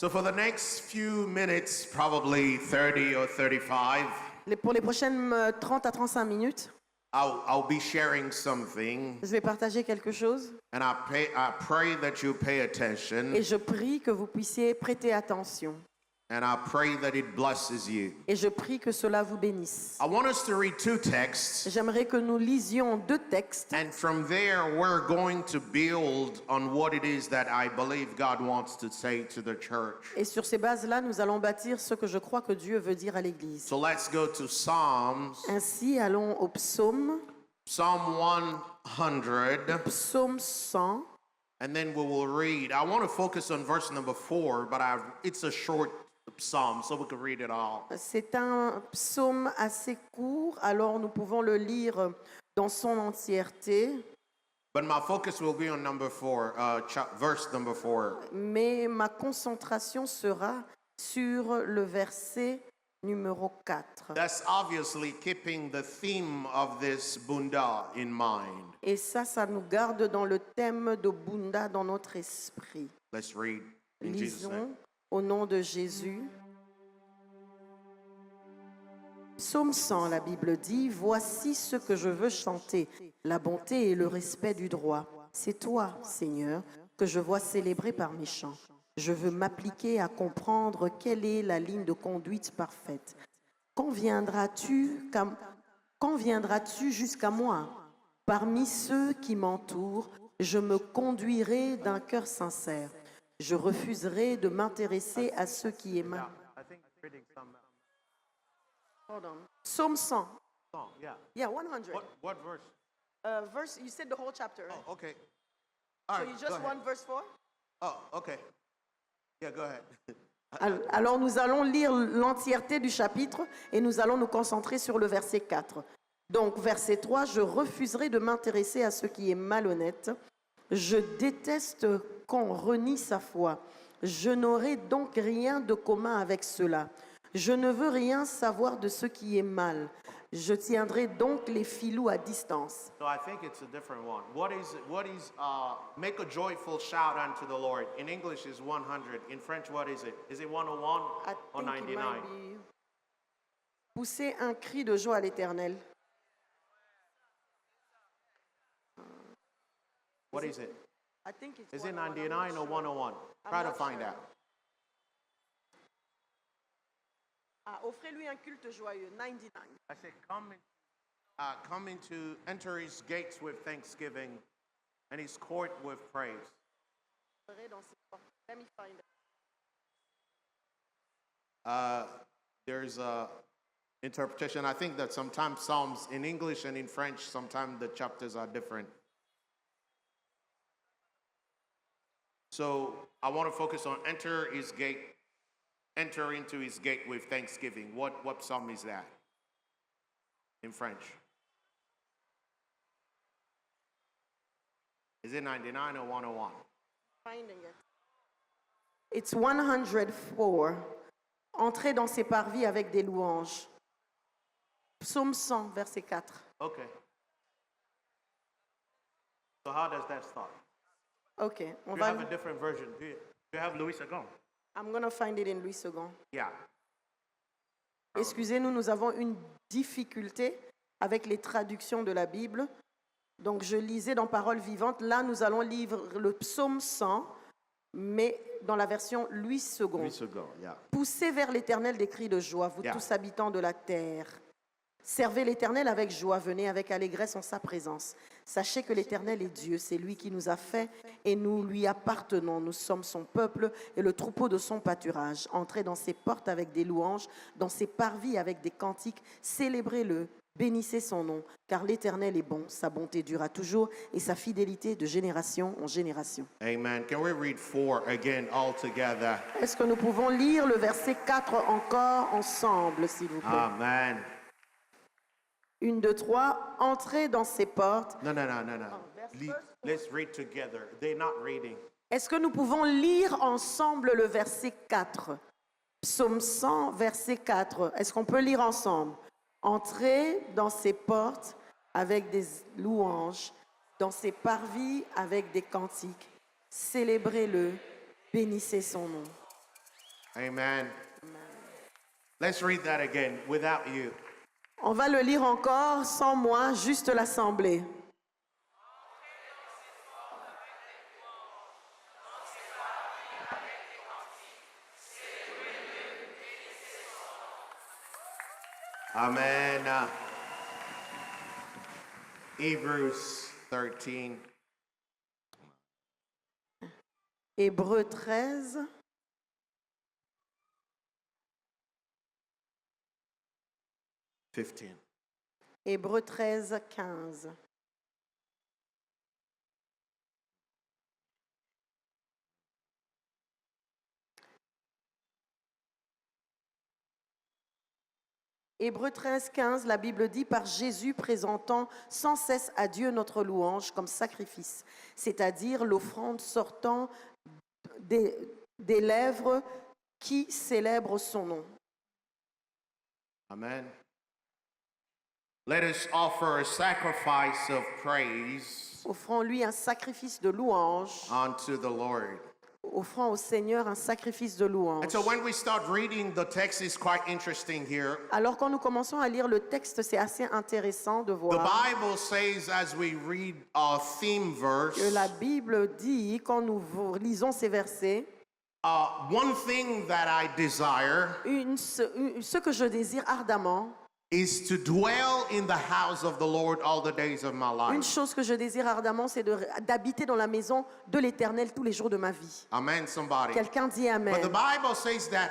So for the next few minutes, probably 30 or 35, Pour les prochaines 30 à 35 minutes, I'll be sharing something, je vais partager quelque chose and I pray that you pay attention, et je prie que vous puissiez prêter attention. and I pray that it blesses you. Et je prie que cela vous bénisse. I want us to read two texts, J'aimerais que nous lisions 2 textes and from there we're going to build on what it is that I believe God wants to say to the church. et sur ces bases-là, nous allons bâtir ce que je crois que Dieu veut dire à l'Église. So let's go to Psalms, Ainsi, allons au psaume, Psalm 100, psaume 100, and then we will read. I want to focus on verse number 4, but it's a short psalm, so we can read it all. C'est un psaume assez court, alors nous pouvons le lire dans son entièreté, But my focus will be on number 4, verse number 4. mais ma concentration sera sur le verset numéro 4. That's obviously keeping the theme of this Bunda in mind. Et ça nous garde dans le thème de Bunda dans notre esprit. Let's read in Jesus' name. Lisons au nom de Jésus. Psaume 100, la Bible dit, « Voici ce que je veux chanter, la bonté et le respect du droit. C'est toi, Seigneur, que je vois célébrer par mes chants. Je veux m'appliquer à comprendre quelle est la ligne de conduite parfaite. Quand viendras-tu jusqu'à moi? Parmi ceux qui m'entourent, je me conduirai d'un cœur sincère. Je refuserai de m'intéresser à ceux qui aiment. » Psaume 100. Yeah. Yeah, 100. What verse? Verse, you said the whole chapter, right? Oh, okay. All So right, you go just ahead. want verse 4? Oh, okay. Yeah, go ahead. Alors nous allons lire l'entièreté du chapitre et nous allons nous concentrer sur le verset 4. Donc verset 3, « Je refuserai de m'intéresser à ce qui est malhonnête. Je déteste qu'on renie sa foi. Je n'aurai donc rien de commun avec cela. Je ne veux rien savoir de ce qui est mal. Je tiendrai donc les filous à distance. » So I think it's a different one. What is make a joyful shout unto the Lord? In English is 100. In French, what is it? Is it 101 I or think it 99? might be- Poussez un cri de joie à l'Éternel. What is it? I think it's Is it 101, I'm not 99 or sure. 101? I'm Try to not find sure. out. Offrez-lui un culte joyeux, 99. I said, come into, enter his gates with thanksgiving and his court with praise. Let me find it. There's a interpretation. I think that sometimes Psalms in English and in French, sometimes the chapters are different. So I want to focus on enter into his gate with thanksgiving. What psalm is that in French? Is it 99 or 101? Finding it. It's 104. Entrez dans ses parvis avec des louanges. Psaume 100, verset 4. Okay. So how does that start? Ok, on You va. have a different version. Do you have Louis II? I'm going to find it in Louis II. Yeah. Excusez-nous, nous avons une difficulté avec les traductions de la Bible. Donc, je lisais dans Parole vivante. Là, nous allons lire le psaume 100, mais dans la version Louis II. Louis II, yeah. Poussez vers l'Éternel des cris de joie, vous Yeah. tous habitants de la terre. Servez l'Éternel avec joie, venez avec allégresse en sa présence. Sachez que l'Éternel est Dieu, c'est lui qui nous a fait et nous lui appartenons. Nous sommes son peuple et le troupeau de son pâturage. Entrez dans ses portes avec des louanges, dans ses parvis avec des cantiques. Célébrez-le, bénissez son nom, car l'Éternel est bon, sa bonté durera toujours et sa fidélité de génération en génération. Amen. Can we read 4 again all together? Est-ce que nous pouvons lire le verset 4 encore ensemble, s'il vous plaît? Amen. 1, 2, 3, entrez dans ses portes. No. Let's read together. They're not reading. Est-ce que nous pouvons lire ensemble le verset 4? Psaume 100, verset 4. Est-ce qu'on peut lire ensemble? Entrez dans ses portes avec des louanges, dans ses parvis avec des cantiques. Célébrez-le, bénissez son nom. Amen. Let's read that again without you. On va le lire encore sans moi, juste l'assemblée. Amen. Hebrews 13. Hébreux 13, 15. Hébreux 13, 15. Hébreux 13, 15, la Bible dit par Jésus présentant sans cesse à Dieu notre louange comme sacrifice, c'est-à-dire l'offrande sortant des lèvres qui célèbrent son nom. Amen. Let us offer a sacrifice of praise Offrons-lui un sacrifice de louange, unto the Lord. offrons au Seigneur un sacrifice de louange. And so when we start reading, the text is quite interesting here. Alors quand nous commençons à lire le texte, c'est assez intéressant de The voir Bible says, as we read our theme verse, que la Bible dit, quand nous lisons ces versets, one thing that I desire ce que je désire ardemment, is to dwell in the house of the Lord all the days of my une life. chose que je désire ardemment, c'est d'habiter dans la maison de l'Éternel tous les jours de ma vie. Amen, somebody. Quelqu'un dit But the Amen. Bible says that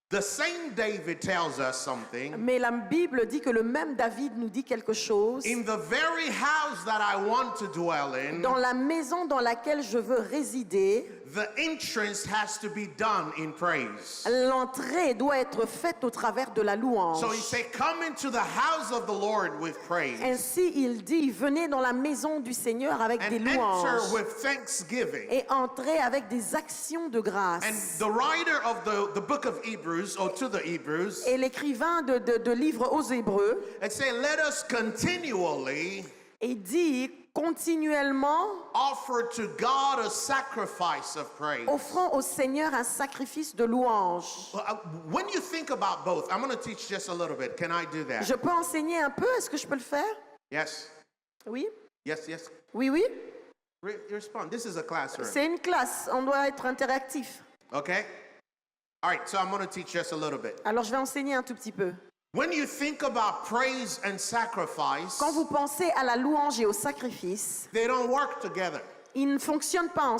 the same David tells us something. Mais la Bible dit que le même David nous dit quelque chose. In the very house that I want to dwell in, Dans la maison dans laquelle je veux résider, the entrance has to be done in praise. l'entrée doit être faite au travers de la louange. So he said, come into the house of the Lord with praise Ainsi, il dit, venez dans la maison du Seigneur avec des and enter louanges with thanksgiving. et entrez avec des actions de And grâce. the writer of the book of Hebrews, or to the Hebrews, Et l'écrivain de livre aux Hébreux, it said, let us continually et dit continuellement, offer to God a sacrifice of praise. offrons au Seigneur un sacrifice de louange. When you think about both, I'm going to teach just a little bit. Can I do that? Je peux enseigner un peu? Est-ce que je peux le faire? Yes, Oui? yes, yes. Oui, oui. Respond. This is a classroom. C'est une classe, on doit être interactif. Okay? All right, so I'm going to teach just a little bit. Alors je vais enseigner un tout petit peu. When you think about praise and sacrifice, Quand vous pensez à la louange et au sacrifice, they don't work together. ils ne fonctionnent pas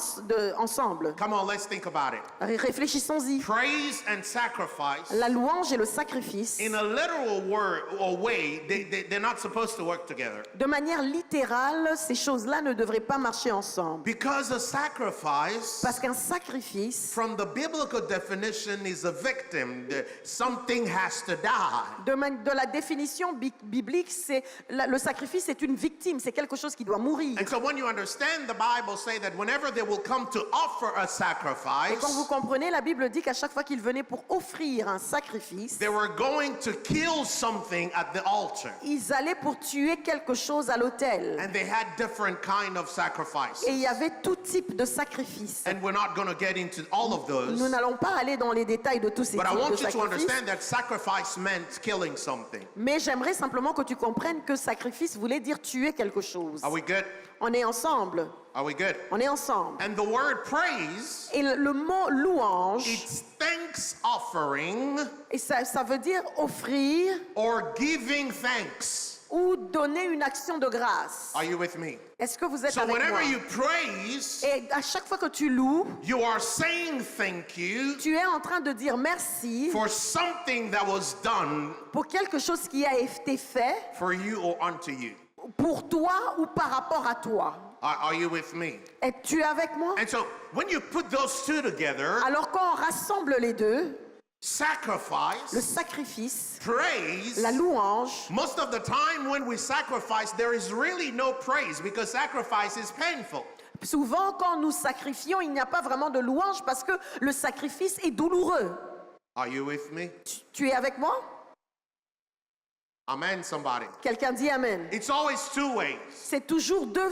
ensemble. Come on, let's think about it. Réfléchissons-y. Praise and sacrifice, La louange et le sacrifice, in a literal word or way, they're not supposed to work together. de manière littérale, ces choses-là ne devraient pas marcher ensemble. Because a sacrifice, Parce qu'un sacrifice, from the biblical definition, is a victim. Something has to die. de la définition biblique, le sacrifice est une victime, c'est quelque chose qui doit mourir. And so when you understand, the Bible say that whenever they will come to offer a Et sacrifice, quand vous comprenez, la Bible dit qu'à chaque fois qu'ils venaient pour offrir un sacrifice, they were going to kill something at the altar. ils allaient pour tuer quelque chose à l'autel. And they had different kind of sacrifices. Et il y avait tout type de sacrifice. And we're not going to get into all of those. Nous n'allons pas aller dans les détails de tous ces But I types de want you to sacrifices. understand that sacrifice meant killing something. Mais j'aimerais simplement que tu comprennes que sacrifice voulait dire tuer quelque chose. Are we good? On est ensemble. Are we good? On est ensemble. And the word praise, Et le mot louange, it's thanks offering et ça veut dire offrir or giving thanks. ou donner une action de grâce. Are you with me? Est-ce que vous êtes So avec whenever moi? you praise, Et à chaque fois que tu loues, you are saying thank you tu es en train de dire merci for something that was done pour quelque chose qui a été fait for you or unto you. pour toi ou par rapport à toi. Are you with me? Es-tu avec moi? And so when you put those two together, Alors quand on rassemble les deux, le sacrifice, sacrifice, praise, la louange, most of the time when we sacrifice, there is really no praise because sacrifice is painful. souvent quand nous sacrifions, il n'y a pas vraiment de louange parce que le sacrifice est douloureux. Are you with me? Tu es avec moi? Amen, somebody. Quelqu'un dit Amen. It's always two ways. C'est toujours deux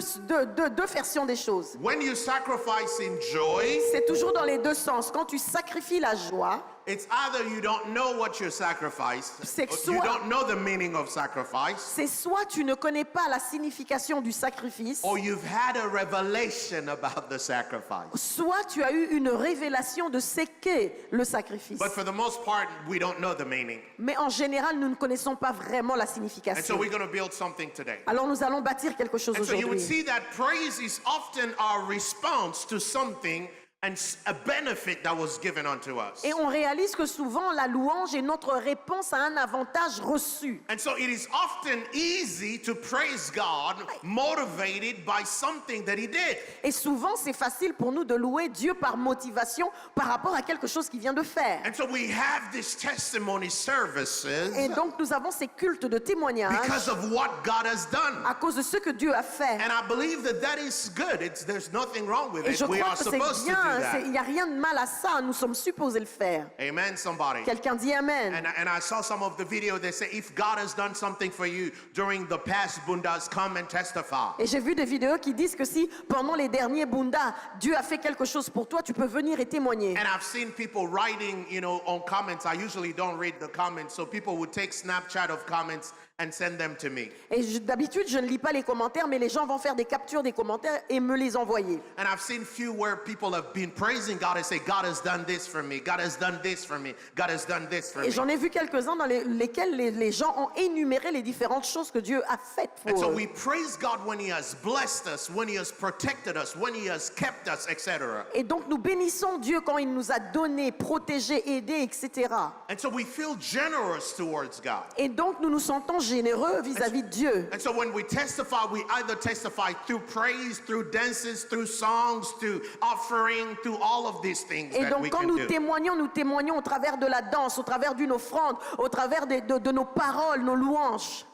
versions des choses. When you sacrifice in joy, C'est toujours dans les deux sens. Quand tu sacrifies la joie, it's either you don't know what you sacrifice, C'est que or you soit- don't know the meaning of sacrifice, c'est soit tu ne connais pas la signification du sacrifice, or you've had a revelation about the sacrifice. soit tu as eu une révélation de ce qu'est le sacrifice. But for the most part, we don't know the meaning. Mais en général, nous ne connaissons pas vraiment la And so signification. we're going to build something today. Alors nous allons bâtir quelque chose And so you would aujourd'hui. see that praise is often our response to something and a benefit that was given unto us. Et on réalise que souvent la louange est notre réponse à un avantage reçu. And so it is often easy to praise God motivated by something that He did. Et souvent c'est facile pour nous de louer Dieu par motivation par rapport à quelque chose qu'il vient de faire. And so we have these testimony services Et donc nous avons ces cultes de témoignage because of what God has done. à cause de ce que Dieu a fait. And I believe that that is good. There's nothing wrong with Et it. je We crois are que c'est supposed to bien, do that. il n'y a rien de mal à ça, nous sommes supposés le faire. Amen, somebody. Quelqu'un dit Amen. And I saw some of the video. They say, if God has done something for you during the past bundas, come and testify. Et j'ai vu des vidéos qui disent que si pendant les derniers Bunda, Dieu a fait quelque chose pour toi, tu peux venir et témoigner. And I've seen people writing, on comments. I usually don't read the comments, so people would take Snapchat of comments and send them to me. Et d'habitude, je ne lis pas les commentaires, mais les gens vont faire des captures des commentaires et me les envoyer. And I've seen few where people have been praising God and say, God has done this for me. God has done this for me. God has done this for Et me. j'en ai vu quelques-uns dans lesquels les gens ont énuméré les différentes choses que Dieu a faites And pour so eux. we praise God when He has blessed us, when He has protected us, when He has kept us, etc. Et donc nous bénissons Dieu quand il nous a donné, protégé, aidé, etc. And so we feel generous towards God. Et donc nous nous sentons généreux vis-à-vis de Dieu. And so when we testify, we either testify through praise, through dances, through songs, through offering, through all of these things Et that donc we quand can nous do. témoignons au travers de la danse, au travers d'une offrande, au travers de nos paroles, nos louanges.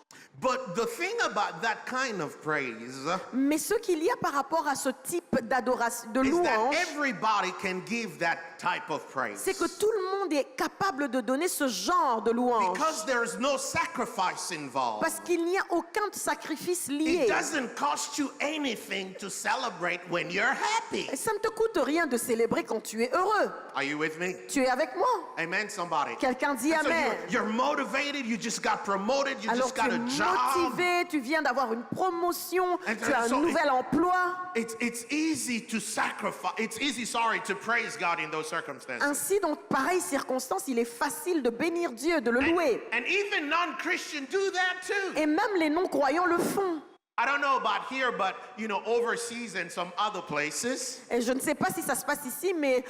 But the thing about that kind of praise Mais ce qu'il y a par rapport à ce type d'adoration, de is that louange, everybody can give that type of praise. c'est que tout le monde est capable de donner ce genre de louange. Because there is no sacrifice involved. Parce qu'il n'y a aucun sacrifice It lié. doesn't cost you anything to celebrate when you're happy. Et ça ne te coûte rien de célébrer quand tu es heureux. Are you with me? Tu es avec moi. Amen, somebody. Quelqu'un dit And so Amen. you're motivated, you just got promoted, you Alors just tu got es a job. motivé, tu viens d'avoir une promotion, And tu as un so nouvel emploi. It's easy to sacrifice. It's easy, to praise God in those circumstances. Ainsi, dans pareilles circonstances, il est facile de bénir Dieu, de le louer. And even non-Christians do that too. Et même les non-croyants le font. I don't know about here, but overseas and some other places. Et je ne sais pas si ça se passe ici, mais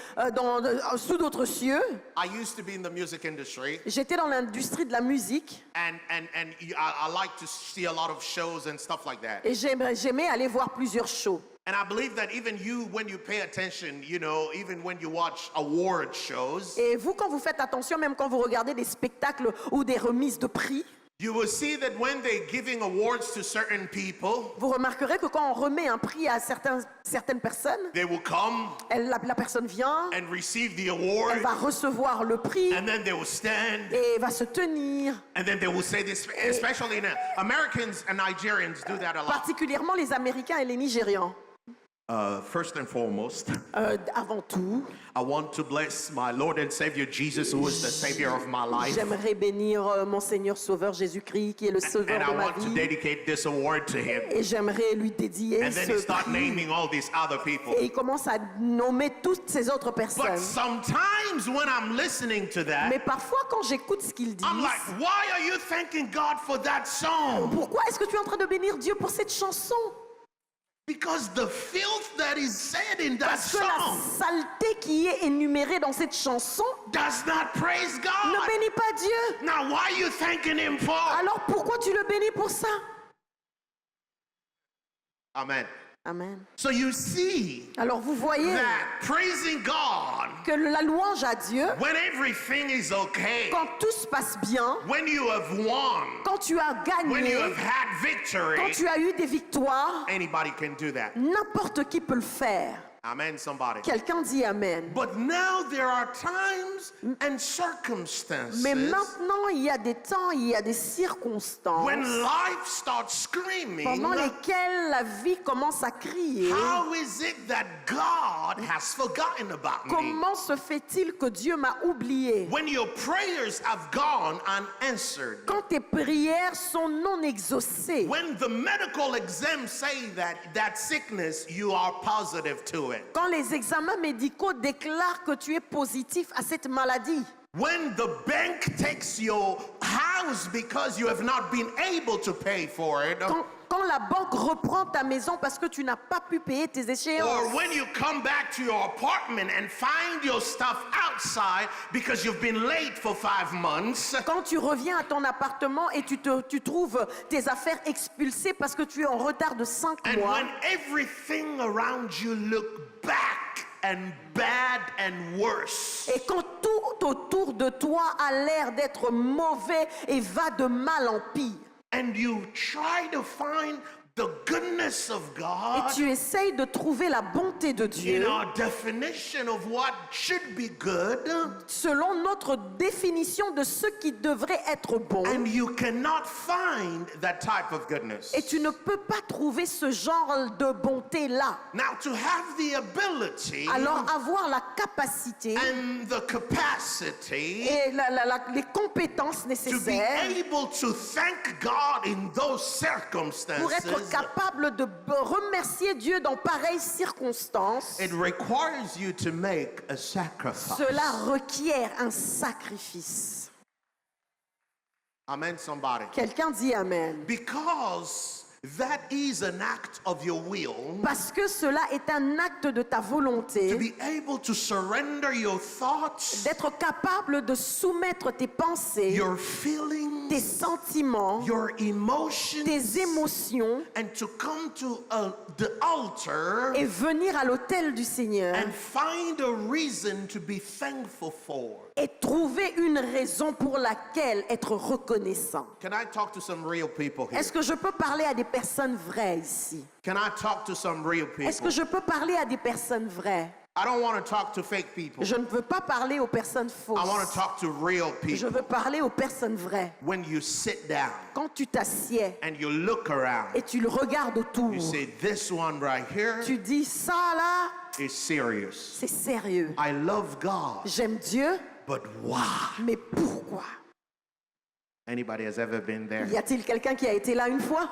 sous d'autres cieux, I used to be in the music industry, j'étais dans l'industrie de la musique and I like to see a lot of shows and stuff like that. et j'aimais aller voir plusieurs shows. And I believe that even you, when you pay attention, even when you watch award shows, Et vous, quand vous faites attention, même quand vous regardez des spectacles ou des remises de prix, you will see that when they're giving awards to certain people, vous remarquerez que quand on remet un prix à certaines personnes, they will come la personne vient, and receive the elle award, va recevoir le prix and then they will stand, et va se tenir. and then they will say this, especially now, Americans and Nigerians do that a lot. Particulièrement les Américains et les Nigérians. First and foremost, Avant tout, I want to bless my Lord and Savior Jesus, who is the Savior of my life. j'aimerais bénir mon Seigneur Sauveur Jésus-Christ, qui est le Sauveur And I de ma want to vie. dedicate this award to Him. Et j'aimerais lui dédier And then he ce start prix. naming all these other people. Et il commence à nommer toutes ces autres But personnes. sometimes when I'm listening to Mais that, parfois, quand j'écoute ce qu'ils I'm disent, like, why are you thanking God for that song? pourquoi est-ce que tu es en train de bénir Dieu pour cette chanson? Because the filth that is said in that Parce que la song saleté qui est énumérée dans cette chanson does not praise ne God. bénit pas Dieu. Now, why are you thanking Him for? Alors pourquoi tu le bénis pour ça? Amen. Amen. So you see Alors vous voyez that praising God que la louange à Dieu, when everything is okay, quand tout se passe bien, when you have won, quand tu as when you gagné, have had quand victory, tu as eu des victoires, anybody can do that. n'importe qui peut le faire. Amen, somebody. Quelqu'un dit Amen. But now there are times and circumstances Mais maintenant, il y a des temps, il y a des circonstances when life starts screaming, pendant lesquelles la vie commence à crier. how is it that God has forgotten about me? Comment se fait-il que Dieu m'a oublié? When your prayers have gone unanswered, Quand tes prières sont non exaucées, when the medical exams say that sickness, you are positive to it. quand les examens médicaux déclarent que tu es positif à cette maladie, When the bank takes your house because you have not been able to pay for it, quand la banque reprend ta maison parce que tu n'as pas pu payer tes échéances, or when you come back to your apartment and find your stuff outside because you've been late for 5 months, quand tu reviens à ton appartement et tu trouves tes affaires expulsées parce que tu es en retard de 5 and mois, when everything around you look back and bad and worse, et quand tout autour de toi a l'air d'être mauvais et va de mal en pire, and you try to find the goodness of et God tu essayes de trouver la bonté de in Dieu our definition of what should be good, selon notre définition de ce qui devrait être bon, and you cannot find that type of goodness. et tu ne peux pas trouver ce genre de bonté-là. Now, to have the ability Alors avoir la capacité and the capacity et les compétences to be nécessaires able to thank God in those pour circumstances, être capable de remercier Dieu dans pareilles circonstances, it requires you to make a sacrifice. cela requiert un sacrifice. Amen, somebody. Quelqu'un dit Amen. Because that is an act of your will Parce que cela est un acte de ta to volonté, be able to surrender your thoughts, d'être capable de soumettre tes pensées, your feelings, tes sentiments, your emotions, tes émotions, and to come to the altar et venir à l'autel du Seigneur and find a reason to be thankful for. et trouver une raison pour laquelle être reconnaissant. Can I talk to some real people here? Est-ce que je peux parler à des personnes vraies ici? Can I talk to some real Est-ce people? que je peux parler à des personnes vraies? I don't want to talk to fake people. Je ne veux pas parler aux personnes I want to fausses. talk to real Je people. veux parler aux personnes vraies. When you sit down Quand tu t'assieds and you look around, et tu le regardes autour, you say, this one right here tu dis ça là, is serious. c'est sérieux. I love God, J'aime Dieu, but why? mais pourquoi? Anybody has ever been there? Y a-t-il quelqu'un qui a été là une fois?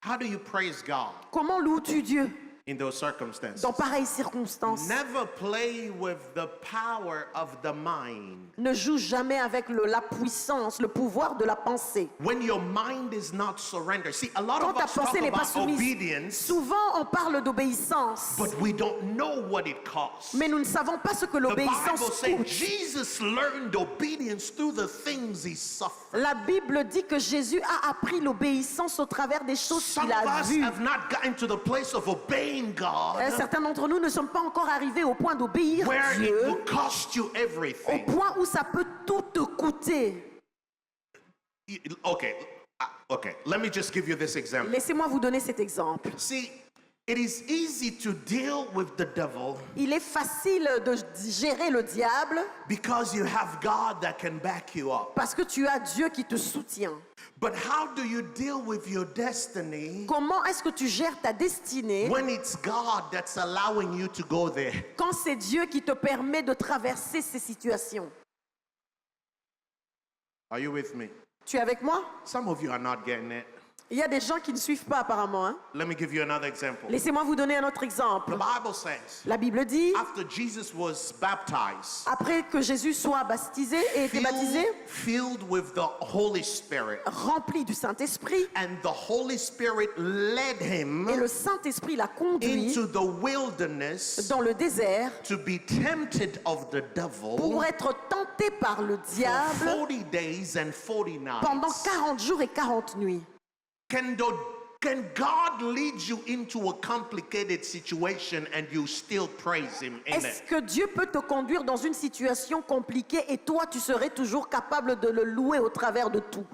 How do you praise God Comment loues-tu Dieu in those circumstances? dans pareilles circonstances? Never play with the power of the mind. Ne joue jamais avec la puissance, le pouvoir de la pensée. When your mind is not surrendered. See, a lot Quand of ta us talk pensée n'est pas about soumise, obedience, souvent on parle d'obéissance, but we don't know what it costs. mais nous ne savons pas ce que The Bible l'obéissance says coûte. Jesus learned obedience through the things he suffered. La Bible dit que Jésus a appris l'obéissance au travers des choses Some qu'il of a us vues. have not gotten to the place of obeying God Certains d'entre nous ne sont pas encore arrivés au point d'obéir where it Dieu, will cost you au everything. point où ça peut tout te coûter. Okay, let me just give you this example. Laissez-moi vous donner cet exemple. See, it is easy to deal with the devil Il est facile de gérer le diable because you have God that can back you up. parce que tu as Dieu qui te soutient. But how do you deal with your destiny Comment est-ce que tu gères ta destinée when it's God that's allowing you to go there? quand c'est Dieu qui te permet de traverser ces situations? Are you with me? Tu es avec moi? Some of you are not getting it. Il y a des gens qui ne suivent pas apparemment. Hein? Let me give you another example. Laissez-moi vous donner un autre The exemple. Bible says, La Bible dit, after Jesus was baptized, après que Jésus soit baptisé et été baptisé, filled with the Holy Spirit, rempli du Saint-Esprit, and the Holy Spirit led him et le Saint-Esprit l'a conduit into the wilderness dans le désert to be tempted of the devil pour être tenté par le for diable 40 days and 40 pendant nights. 40 jours et 40 nuits. Can God lead you into a complicated situation and you still praise him in Est-ce it? que Dieu peut te conduire dans une situation compliquée et toi tu serais toujours capable de le louer au travers de tout?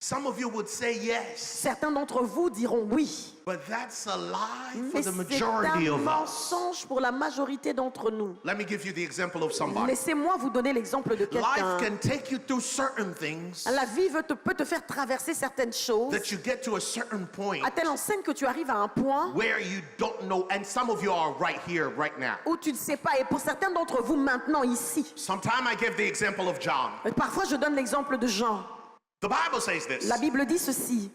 Some of you would say yes, Certains d'entre vous diront oui. but that's a lie for Mais the c'est majority un of us. mensonge pour la majorité d'entre nous. Let me give you the example of somebody. Laissez-moi vous donner l'exemple de quelqu'un. Life can take you through certain things La vie peut te faire traverser certaines choses that you get to a certain point à telle enseigne que tu arrives à un point where you don't know, and some of you are right here, right now. où tu ne sais pas. Et pour certains d'entre vous maintenant ici, Sometimes I give the example of John. parfois je donne l'exemple de Jean. The Bible says this. La Bible dit ceci.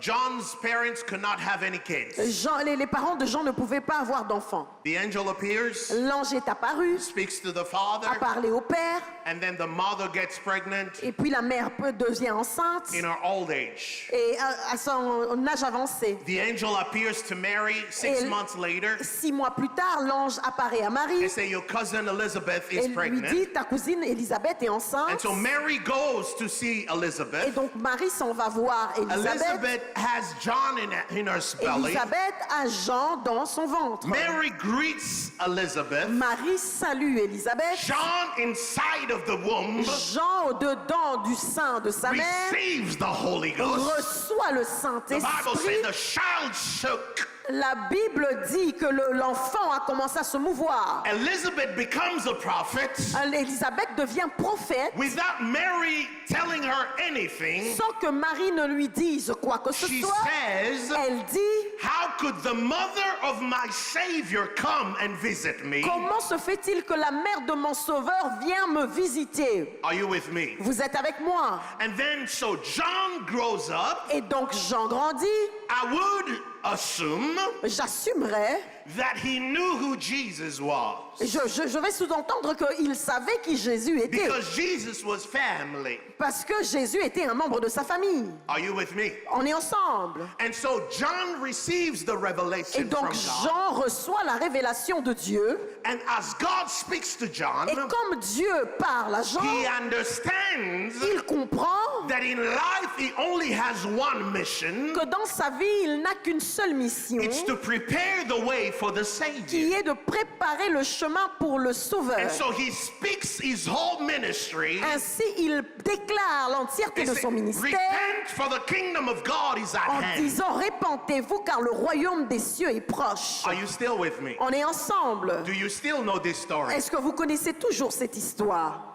John's parents could not have any kids. Les parents de Jean ne pouvaient pas avoir d'enfants. The angel appears, L'ange est apparu, speaks to the father, a parlé au père, and then the mother gets pregnant et puis la mère devient enceinte in her old age. et à son âge avancé. The angel appears to Mary 6 Et- months later 6 mois plus tard, l'ange apparaît à Marie and say, your cousin Elizabeth et is lui pregnant. dit, ta cousine Élisabeth est And enceinte. so Mary goes to see Et Elizabeth. donc Marie s'en va voir Élisabeth. Elizabeth has John in her belly. Élisabeth a Jean dans son ventre. Mary greets Elizabeth. Marie salue Élisabeth. John inside of the womb Jean au-dedans du sein de sa mère receives the Holy Ghost. reçoit le The Bible Saint-Esprit. says the child shook. La Bible dit que l'enfant a commencé à se mouvoir. Elizabeth becomes a prophet Élisabeth devient prophète without Mary telling her anything. sans que Marie ne lui dise quoi que ce She soit. says, Elle dit, how could the mother of my Savior come and visit me? comment se fait-il que la mère de mon sauveur vient me visiter? Are you with me? Vous êtes avec moi? And then so John grows up. Et donc Jean grandit. I would assume J'assumerais, that he knew who Jesus was je vais sous-entendre qu'il savait qui Jésus était. because Jesus was family. Parce que Jésus était un membre de sa famille. Are you with me? On est ensemble. And so John receives the Et revelation donc from God. Jean reçoit la révélation de Dieu. And as God speaks to John, Et comme Dieu parle à Jean, he understands il comprend that in life he only has one mission. que dans sa vie, il n'a qu'une seule mission, It's to prepare the way for the Savior. qui est de préparer le chemin pour le Sauveur. And so he speaks his whole ministry. Ainsi, il déclare l'entièreté He de said, son ministère repent for the kingdom of God is at en hand. disant, répentez-vous car le royaume des cieux est proche. Are you still with me? On est ensemble. Do you still know this story? Est-ce que vous connaissez toujours cette histoire?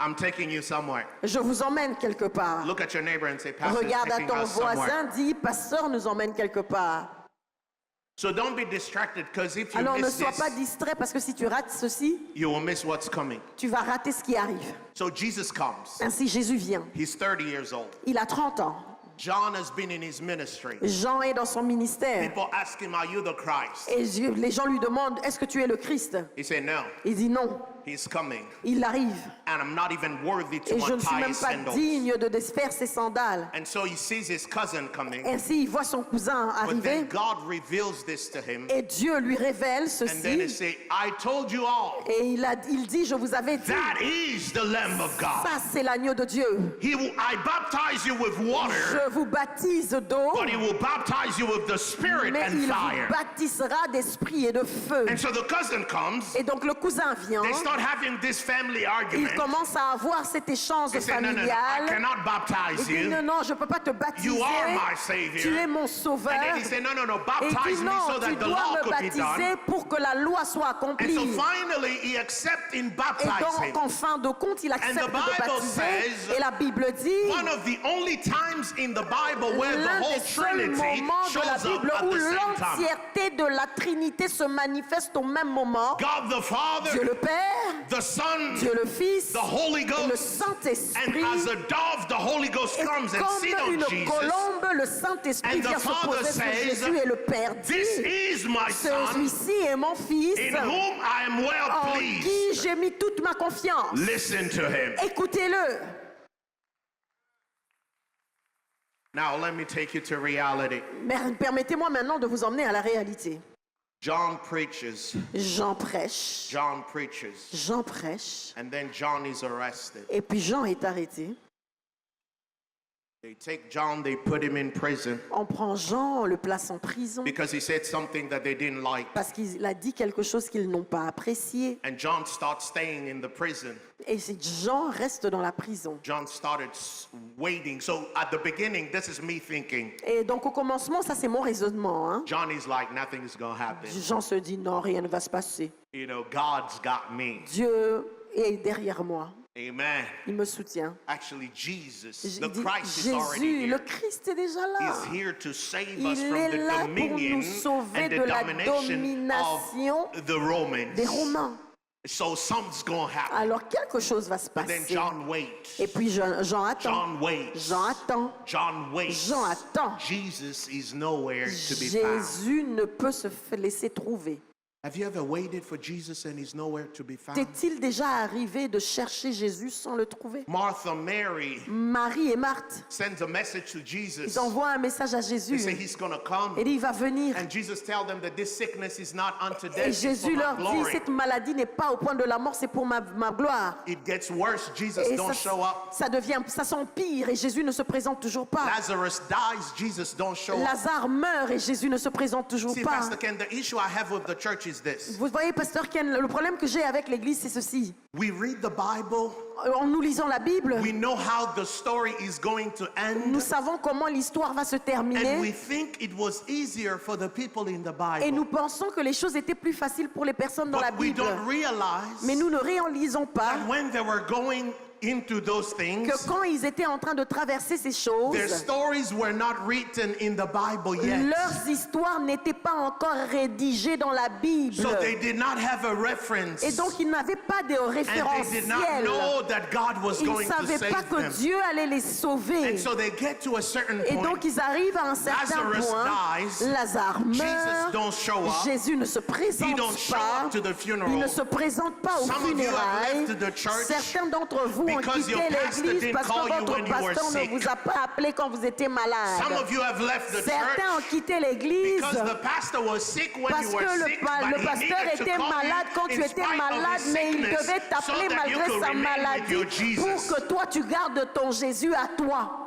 I'm taking you somewhere. Je vous emmène quelque part. Look at your neighbor and say, Pastor, Regarde à taking ton us somewhere. voisin, dis, pasteur nous emmène quelque part. So don't be distracted, because if you Alors ne miss sois this, pas distrait parce que si tu rates ceci, you will miss what's coming. tu vas rater ce qui arrive. So Jesus comes. Ainsi Jésus vient. He's 30 years old. Il a 30 ans. John has been in his ministry. Jean est dans son ministère. People ask him, are you the Christ? Et les gens lui demandent, est-ce que tu es le Christ? He said, no, Il dit non. he's coming. Il arrive. And I'm not even worthy to Et je ne suis untie même his pas sandals. digne de défaire ses sandales. And so he sees his cousin coming. Ainsi, il voit son cousin But then arriver. God reveals this to him. Et Dieu lui révèle And then he ceci. say, I told you all. Et il dit, je vous avais dit, That is the Lamb of God. ça c'est l'agneau de Dieu. I baptize you with water, Je vous baptise d'eau, but he will baptize you with the Spirit mais and il fire. vous baptisera d'esprit et de feu. And so the cousin comes. Et donc le cousin vient. They start having this family Il argument. commence à avoir cet échange He said, no, no, no, I familial. cannot Il baptize dit non, you. non, je ne peux pas te baptiser. You are my Tu Savior. es mon sauveur. And then he said, no, no, no, Et il baptize dit me non, so tu that the dois law me could be baptiser done. pour que la loi soit And accomplie. so finally he accepts in Et baptizing. donc, en fin de compte, il accepte And the de Bible baptiser. says, Et la Bible dit, One of the only times in the Bible where the l'un whole des seuls Trinity moments de la shows up Bible at où the same time. l'entièreté de la Trinité se manifeste au même moment. God the Dieu Father, le Père, the Son, Dieu le Fils the Holy et le Ghost. And Saint-Esprit. as a dove, the Holy Ghost Et comes and sits comme on une Jesus. colombe, le Saint-Esprit And the vient se Father poser sur says, Jésus et le Père This dit, is my Son, celui-ci est mon Fils, in whom I am well en pleased. qui j'ai mis toute ma confiance. Listen to him. Écoutez-le. Now let me take you to reality. Mais permettez-moi maintenant de vous emmener à la réalité. John preaches, Jean prêche, John preaches, Jean prêche, and then John is arrested. et puis Jean est arrêté. They take John, they put him in prison On prend Jean, on le place en prison because he said something that they didn't like. parce qu'il a dit quelque chose qu'ils n'ont pas apprécié. And John starts staying in the prison. Et Jean reste dans la prison. John started waiting. So at the beginning, this is me thinking. Et donc au commencement, ça c'est mon raisonnement. Hein. John is like, nothing is going to happen. Jean se dit non, rien ne va se passer. You know, God's got me. Dieu est derrière moi. Amen. Il me soutient. Actually, Jesus, Il the dit, Christ is already Jésus, le here. Christ est déjà là. He's here to save us Il from est the là pour dominion nous sauver and de the la domination domination of the Romans. des Romains. So something's going to happen. Alors quelque chose va se But then passer. John waits. Et puis Jean attend. John waits. Jean attend. John waits. Jean attend. Jesus is nowhere to be found. Jésus ne peut se laisser trouver. Have you ever waited for Jesus and he's nowhere to be found? T'est-il déjà arrivé de chercher Jésus sans le trouver? Martha, Mary Marie et Marthe, sends a message to Jesus. ils envoient un message à They say Jésus. he's going to come. Et dit, il va venir. And Jesus tells them that this sickness is not unto Et death, it's for Jésus my leur dit, glory. cette maladie n'est pas au point de la mort, c'est pour ma gloire. It gets worse. Jesus Et don't show up. ça s'empire et Jésus ne se présente toujours pas. Lazarus dies. Jesus don't show up. Lazare meurt et Jésus ne se présente toujours See, pas. Pastor Ken, the issue I have with the church is this. Vous voyez, Pasteur Ken, le problème que j'ai avec l'Église, c'est ceci. We read the Bible. En nous lisant la Bible, We know how the story is going to end. nous savons comment l'histoire va se And we terminer. think it was easier for the people in the Et nous Bible. pensons que les choses étaient plus faciles pour les personnes dans la But we Bible. don't realize Mais nous ne réalisons pas that when they were going into those things, que quand ils étaient en train de traverser ces choses, their stories were not written in the Bible yet. leurs histoires n'étaient pas encore rédigées dans la Bible. So they did not have a reference. Et donc ils n'avaient pas de And they did not référentiel. know that God was Ils ne going to savaient pas save que them. Dieu allait les sauver. And so they get to a certain Et point. donc ils arrivent à un certain Lazarus point. dies. Lazare Jesus meurt. don't show up. Jésus ne se He présente don't show pas. up to the funeral. Il ne se présente pas aux Some of you have funérailles. left the church Certains d'entre vous ont because quitté your pastor l'église didn't parce call que you votre when you were pasteur ne sick. vous a pas appelé quand vous étiez Some malade. of you have left the Certains ont church quitté l'église because the pastor was sick when parce you que were le sick, but he pasteur needed to était call malade you quand tu in étais spite of malade, his mais il sickness devait so t'appeler that you malgré could sa remain with your maladie pour Jesus. que toi tu gardes ton Jésus à toi.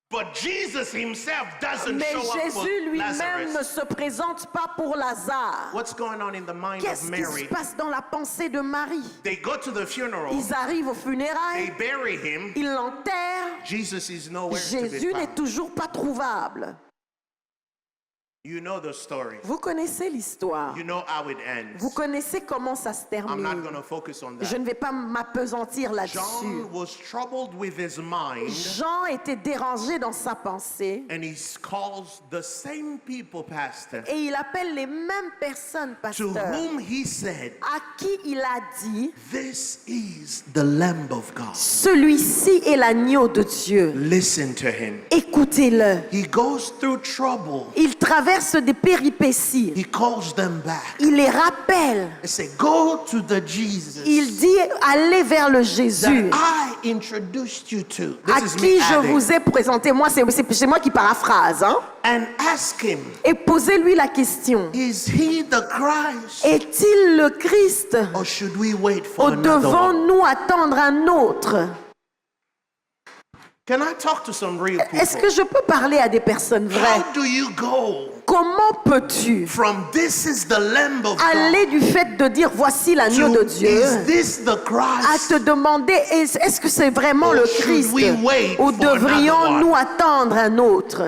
But Jesus himself doesn't Mais show up for Jésus lui-même ne Lazarus. se présente pas pour Lazare. What's going on in the mind of Qu'est-ce qui se Mary? passe dans la pensée de Marie? They go to the funeral. Ils arrivent aux They funérailles, bury him. ils l'enterrent. Jesus is nowhere to be Jésus n'est found. toujours pas trouvable. You know the story. Vous connaissez l'histoire. You know how it ends. Vous connaissez comment ça se I'm not termine. going to focus on Je that. ne vais pas m'appesantir là-dessus. John was troubled with his mind, Jean était dérangé dans sa pensée and he calls the same people, Pastor, et il appelle les mêmes personnes, to pasteur, whom he said, à qui il a dit, "This is the Lamb of God. celui-ci est l'agneau de Dieu. Listen to him." Écoutez-le. He goes through trouble. Il traverse des péripéties. He calls them back. Il les rappelle. He said, "Go to the Jesus Il dit, allez vers le Jésus that I introduced you to." à This is qui me je adding. vous ai présenté. Moi, c'est moi qui paraphrase. Hein? And ask him, Et posez-lui la question. "Is he the Christ, Est-il le Christ or should we wait for ou another one?" devons-nous attendre un autre? Can I talk to some real Est-ce people? que je peux parler à des personnes vraies? How do you go Comment peux-tu from "This is the Lamb of God" aller du fait de dire voici l'agneau to de Dieu "Is this the à Christ"? te demander est-ce que c'est vraiment le should Christ we wait ou for another devrions-nous one? attendre un autre?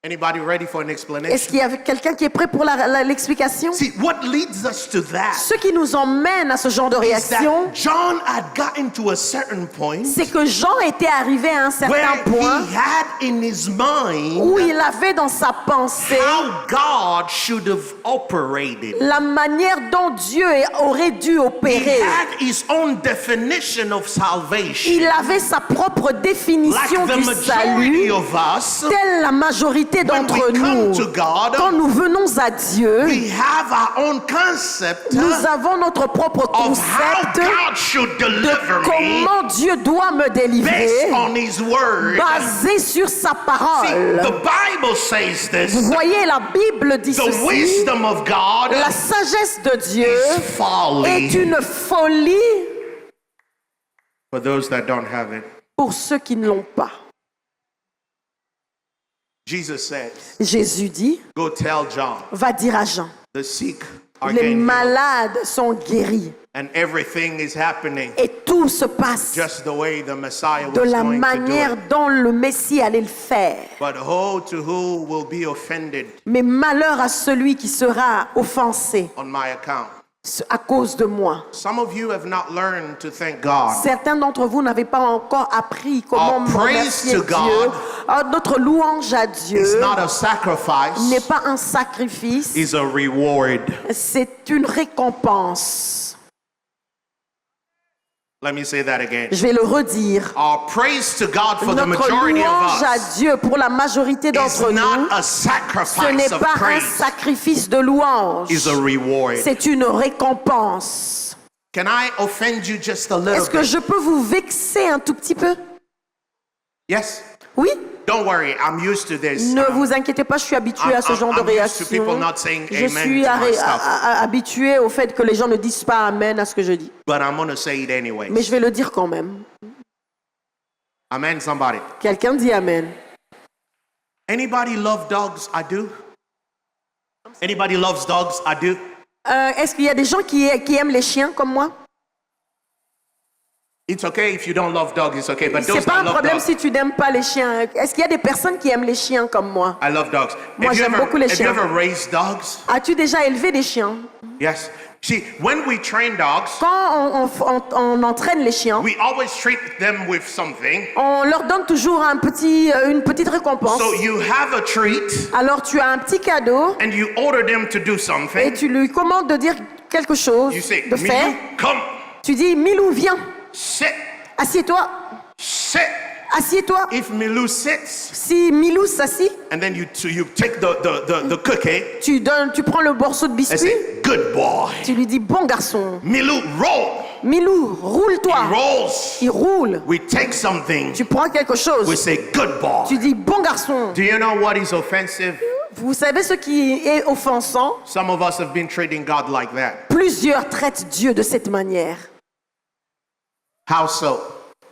Anybody ready for an Est-ce explanation? qu'il y a quelqu'un qui est prêt pour l'explication? See, what leads us to that Ce qui nous emmène à ce genre de is réaction, that John had gotten to a certain point c'est que Jean était arrivé à un certain where point he had in his mind où il avait dans sa pensée how God should have operated. la manière dont Dieu aurait dû He opérer. had his own definition of salvation. Il avait sa propre Like définition the du majority salut, of us, telle la majorité when d'entre we come nous. to God, Quand nous venons à Dieu, we have our own concept nous of avons notre propre how concept God should de deliver me comment Dieu doit me based délivrer, on his word. basé sur sa See, parole. the Bible says this. Vous voyez, la Bible dit The ceci, wisdom of God la sagesse de Dieu is est folly une folie for those that don't have it. pour ceux qui ne l'ont pas. Jesus says, Jésus dit, go tell John, va dire à Jean, the sick are les getting healed, malades sont guéris and everything is happening et tout se passe just the way the Messiah de was la going to do manière it. dont le Messie allait le faire. But woe to who will be offended Mais malheur à celui qui sera offensé on my account. à cause de moi. Some of you have not learned to thank God. Certains d'entre vous n'avaient pas encore appris comment Our praise remercier to Dieu. God Notre louange à Dieu It's not a sacrifice, n'est pas un sacrifice, it's a reward. c'est une récompense. Let me say that again. Je vais le redire. Our praise to God for the Notre majority louange of à us Dieu pour la majorité is d'entre not nous, a ce n'est sacrifice of pas un praise, sacrifice de louange, it's a reward. c'est une récompense. Can I offend you just a little Est-ce que bit? je peux vous vexer un tout petit peu? Yes? Oui? Don't worry, I'm used to this. Ne vous inquiétez pas, je suis habitué à ce genre de I'm used to people réaction. not saying Je amen suis to my stuff. habitué au fait que les gens ne disent pas amen à ce que je dis. But I'm going to say it anyway. Mais je vais le dire quand même. Amen, somebody. Quelqu'un dit amen. Anybody love dogs? I do. Anybody loves dogs? I do. Est-ce qu'il y a des gens qui aiment les chiens comme moi? It's okay if you don't love dogs, it's okay. But C'est those pas that un love problème dogs, si tu n'aimes pas les chiens. Est-ce qu'il y a des personnes qui aiment les chiens comme moi? I love dogs. Moi, Have you j'aime beaucoup les have you chiens. ever raised dogs? As-tu déjà élevé des chiens? Yes. See, when we train dogs, Quand on entraîne les chiens, we always treat them with something. on leur donne toujours une petite récompense. So you have a treat Alors tu as un petit cadeau and you order them to do et something. tu lui commandes de dire quelque chose, You say, de faire. Milou, come, Tu dis, Milou, viens, sit, assieds-toi, sit. assieds-toi. If Milou sits, Si Milou s'assit, and then you take the cookie tu prends le morceau de and biscuit, say, good boy. tu lui dis, bon garçon. Milou, roll. Milou, roule-toi. Rolls. Il roule. We take something. Tu prends quelque We chose. say, good boy. Tu dis, bon garçon. Do you know what is offensive? Vous savez ce qui est offensant? Some of us have been treating God like that. Plusieurs traitent Dieu de cette manière. How so?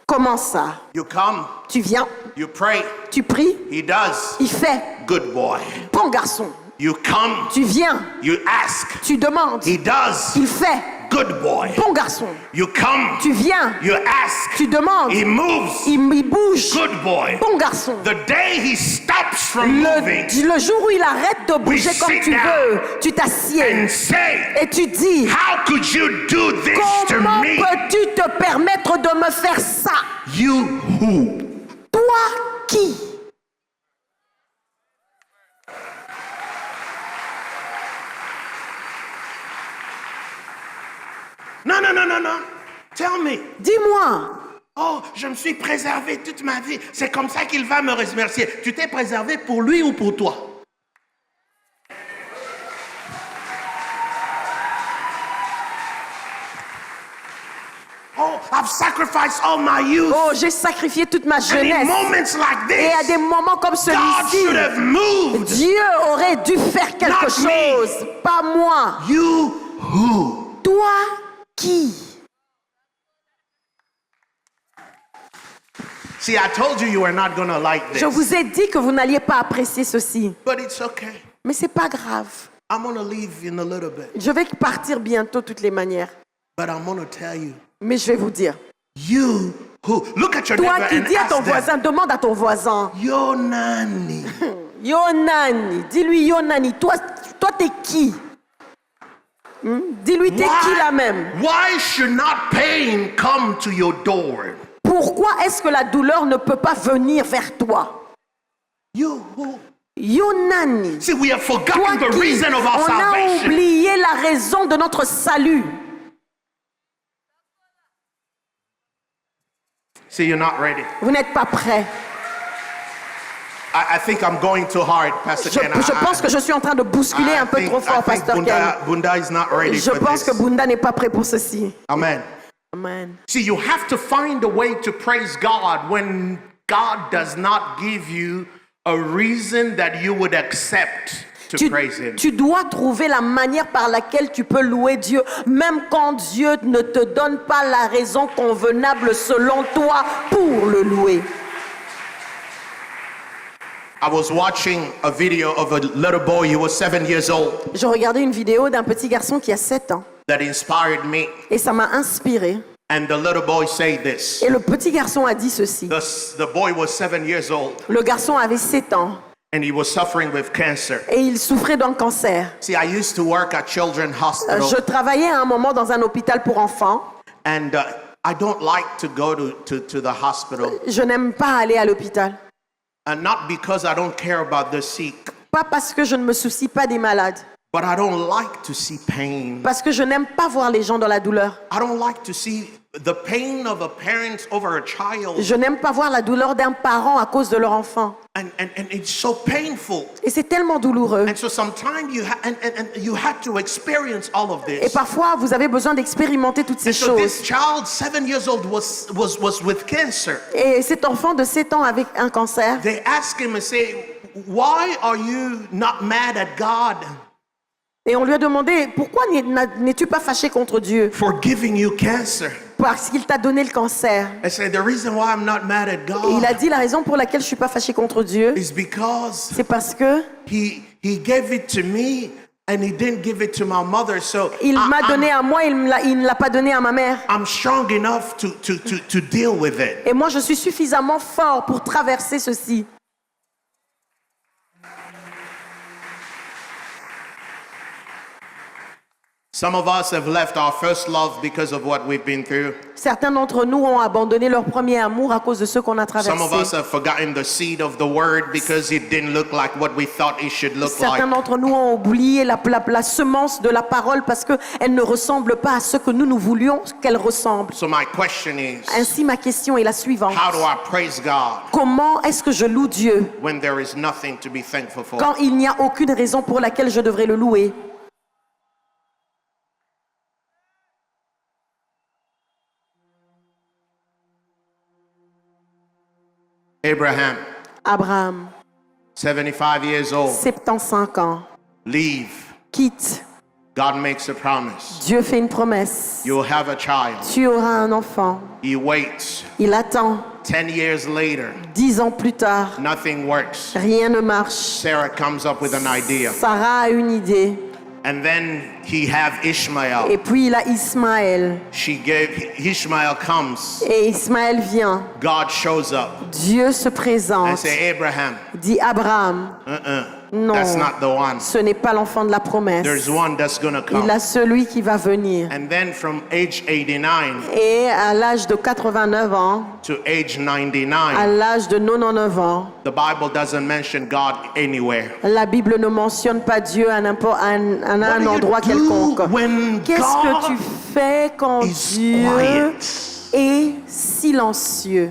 Comment ça? You come, Tu viens, you pray, tu pries, he does. il fait. Good boy. Bon garçon. You come, Tu viens, you ask, tu demandes, he does. il fait. Good boy. Bon garçon. You come, Tu viens, you ask, tu demandes, he moves. il bouge. Good boy. Bon garçon. The day he stops from moving Le jour où il arrête de bouger We comme sit tu down veux, tu t'assieds and say, et tu dis, how could you do this to comment me? peux-tu te permettre de me faire ça? You who? Toi qui? No, no, no, no, no. Tell me. Dis-moi, Oh, je me suis préservé toute ma vie. C'est comme ça qu'il va me remercier. Tu t'es préservé pour lui ou pour toi? Oh, I've sacrificed all my youth. oh, j'ai sacrifié toute ma And in jeunesse. moments like Et à this, des moments comme God celui-ci, should have moved. Dieu aurait dû faire quelque Not me. chose, pas moi. You who? Toi qui? See, I told you were not going to like Je this. vous ai dit que vous n'alliez pas apprécier ceci, But it's okay. mais c'est pas grave. I'm going to leave in a little bit. Je vais partir bientôt, de toutes les manières. But I'm going to tell you. Mais je vais vous dire. You who? Look at your Toi neighbor qui and dis à ton ask them. voisin, demande à ton voisin. Yo nani. Yonani, dis-lui Yonani, toi t'es qui? Dis-lui t'es qui là même? Why should not pain come to your door? Pourquoi est-ce que la douleur ne peut pas venir vers toi? You who? Yonani, See, we have toi forgotten the qui? reason of our On a salvation. oublié la raison de notre salut. See, you're not ready. Vous n'êtes pas prêts. I think I'm going too hard, Pastor Ken. Je pense que je suis en train de bousculer un peu trop fort, Pasteur Ken. Bunda is not ready Je for pense que this. Bunda n'est pas prêt pour ceci. Amen. Amen. See, you have to find a way to praise God when God does not give you a reason that you would accept to praise Him. Tu dois trouver la manière par laquelle tu peux louer Dieu, même quand Dieu ne te donne pas la raison convenable selon toi pour pour le louer. I was watching a video of a little boy, he was 7 years old, Je regardais une vidéo d'un petit garçon qui a 7 ans that inspired me. et ça m'a inspiré. And the little boy said this. Et le petit garçon a dit ceci. The boy was 7 years old Le garçon avait 7 ans and he was suffering with cancer. et il souffrait d'un cancer. See, I used to work at Children's Hospital Je travaillais à un moment dans un hôpital pour enfants. and I don't like to go to the hospital. Je n'aime pas aller à l'hôpital. And not because I don't care about the sick, Pas parce que je ne me soucie pas des malades. but I don't like to see pain. Parce que je n'aime pas voir les gens dans la douleur. I don't like to see the pain of a parent over a child. Je n'aime pas voir la douleur d'un parent à cause de leur enfant. And it's so painful. Et c'est tellement douloureux. And so sometimes you had to experience all of Et this. parfois, vous avez besoin d'expérimenter toutes ces And so this choses. child, 7 years old, was with cancer. Et cet enfant de 7 ans avec un cancer, They asked him and say, why are you not mad at God et on lui a demandé, pourquoi n'es-tu pas fâché contre Dieu? for giving you cancer? Parce qu'il t'a donné le cancer. I said, the reason why I'm not mad at Et il a God dit, la raison pour laquelle je ne suis pas fâché contre Dieu, is because c'est parce que he gave it to me and he didn't give it to my mother. So il m'a donné à moi, il ne l'a pas donné à ma mère. I'm strong enough to deal with it. Et moi, je suis suffisamment fort pour traverser ceci. Some of us have left our first love because of what we've been through. Certains d'entre nous ont abandonné leur premier amour à cause de ce qu'on a Some of us traversé. have forgotten the seed of the word because it didn't look like what we thought it should look Certains like. d'entre nous ont oublié la semence de la parole parce qu'elle ne ressemble pas à ce que nous voulions qu'elle ressemble. So my question is, Ainsi, ma question est la suivante. how do I praise God Comment est-ce que je loue Dieu when there is nothing to be thankful for? quand il n'y a aucune raison pour laquelle je devrais le louer? Abraham, Abraham, 75 years old, 75 ans, leave. quitte. God makes a promise. Dieu fait une promesse. You'll have a child. Tu auras un enfant. He waits. Il attend. 10 years later, 10 ans plus tard, nothing works. rien ne marche. Sarah comes up with an idea. Sarah a une idée. And then he have Ishmael. Et puis il a Ismaël. Ishmael comes. Et Ismaël vient. God shows up Dieu se and présente. say, Abraham, Dit Abraham, non, that's not the one. ce n'est pas l'enfant de la promesse. There's one that's gonna Il come. a celui qui va venir. And then from age 89 Et à l'âge de 89 ans, to age à 99, l'âge de 99 ans, the Bible doesn't mention God anywhere. la Bible ne mentionne pas Dieu à un What do endroit you do quelconque. when Qu'est-ce que tu God fais quand is Dieu quiet? est silencieux?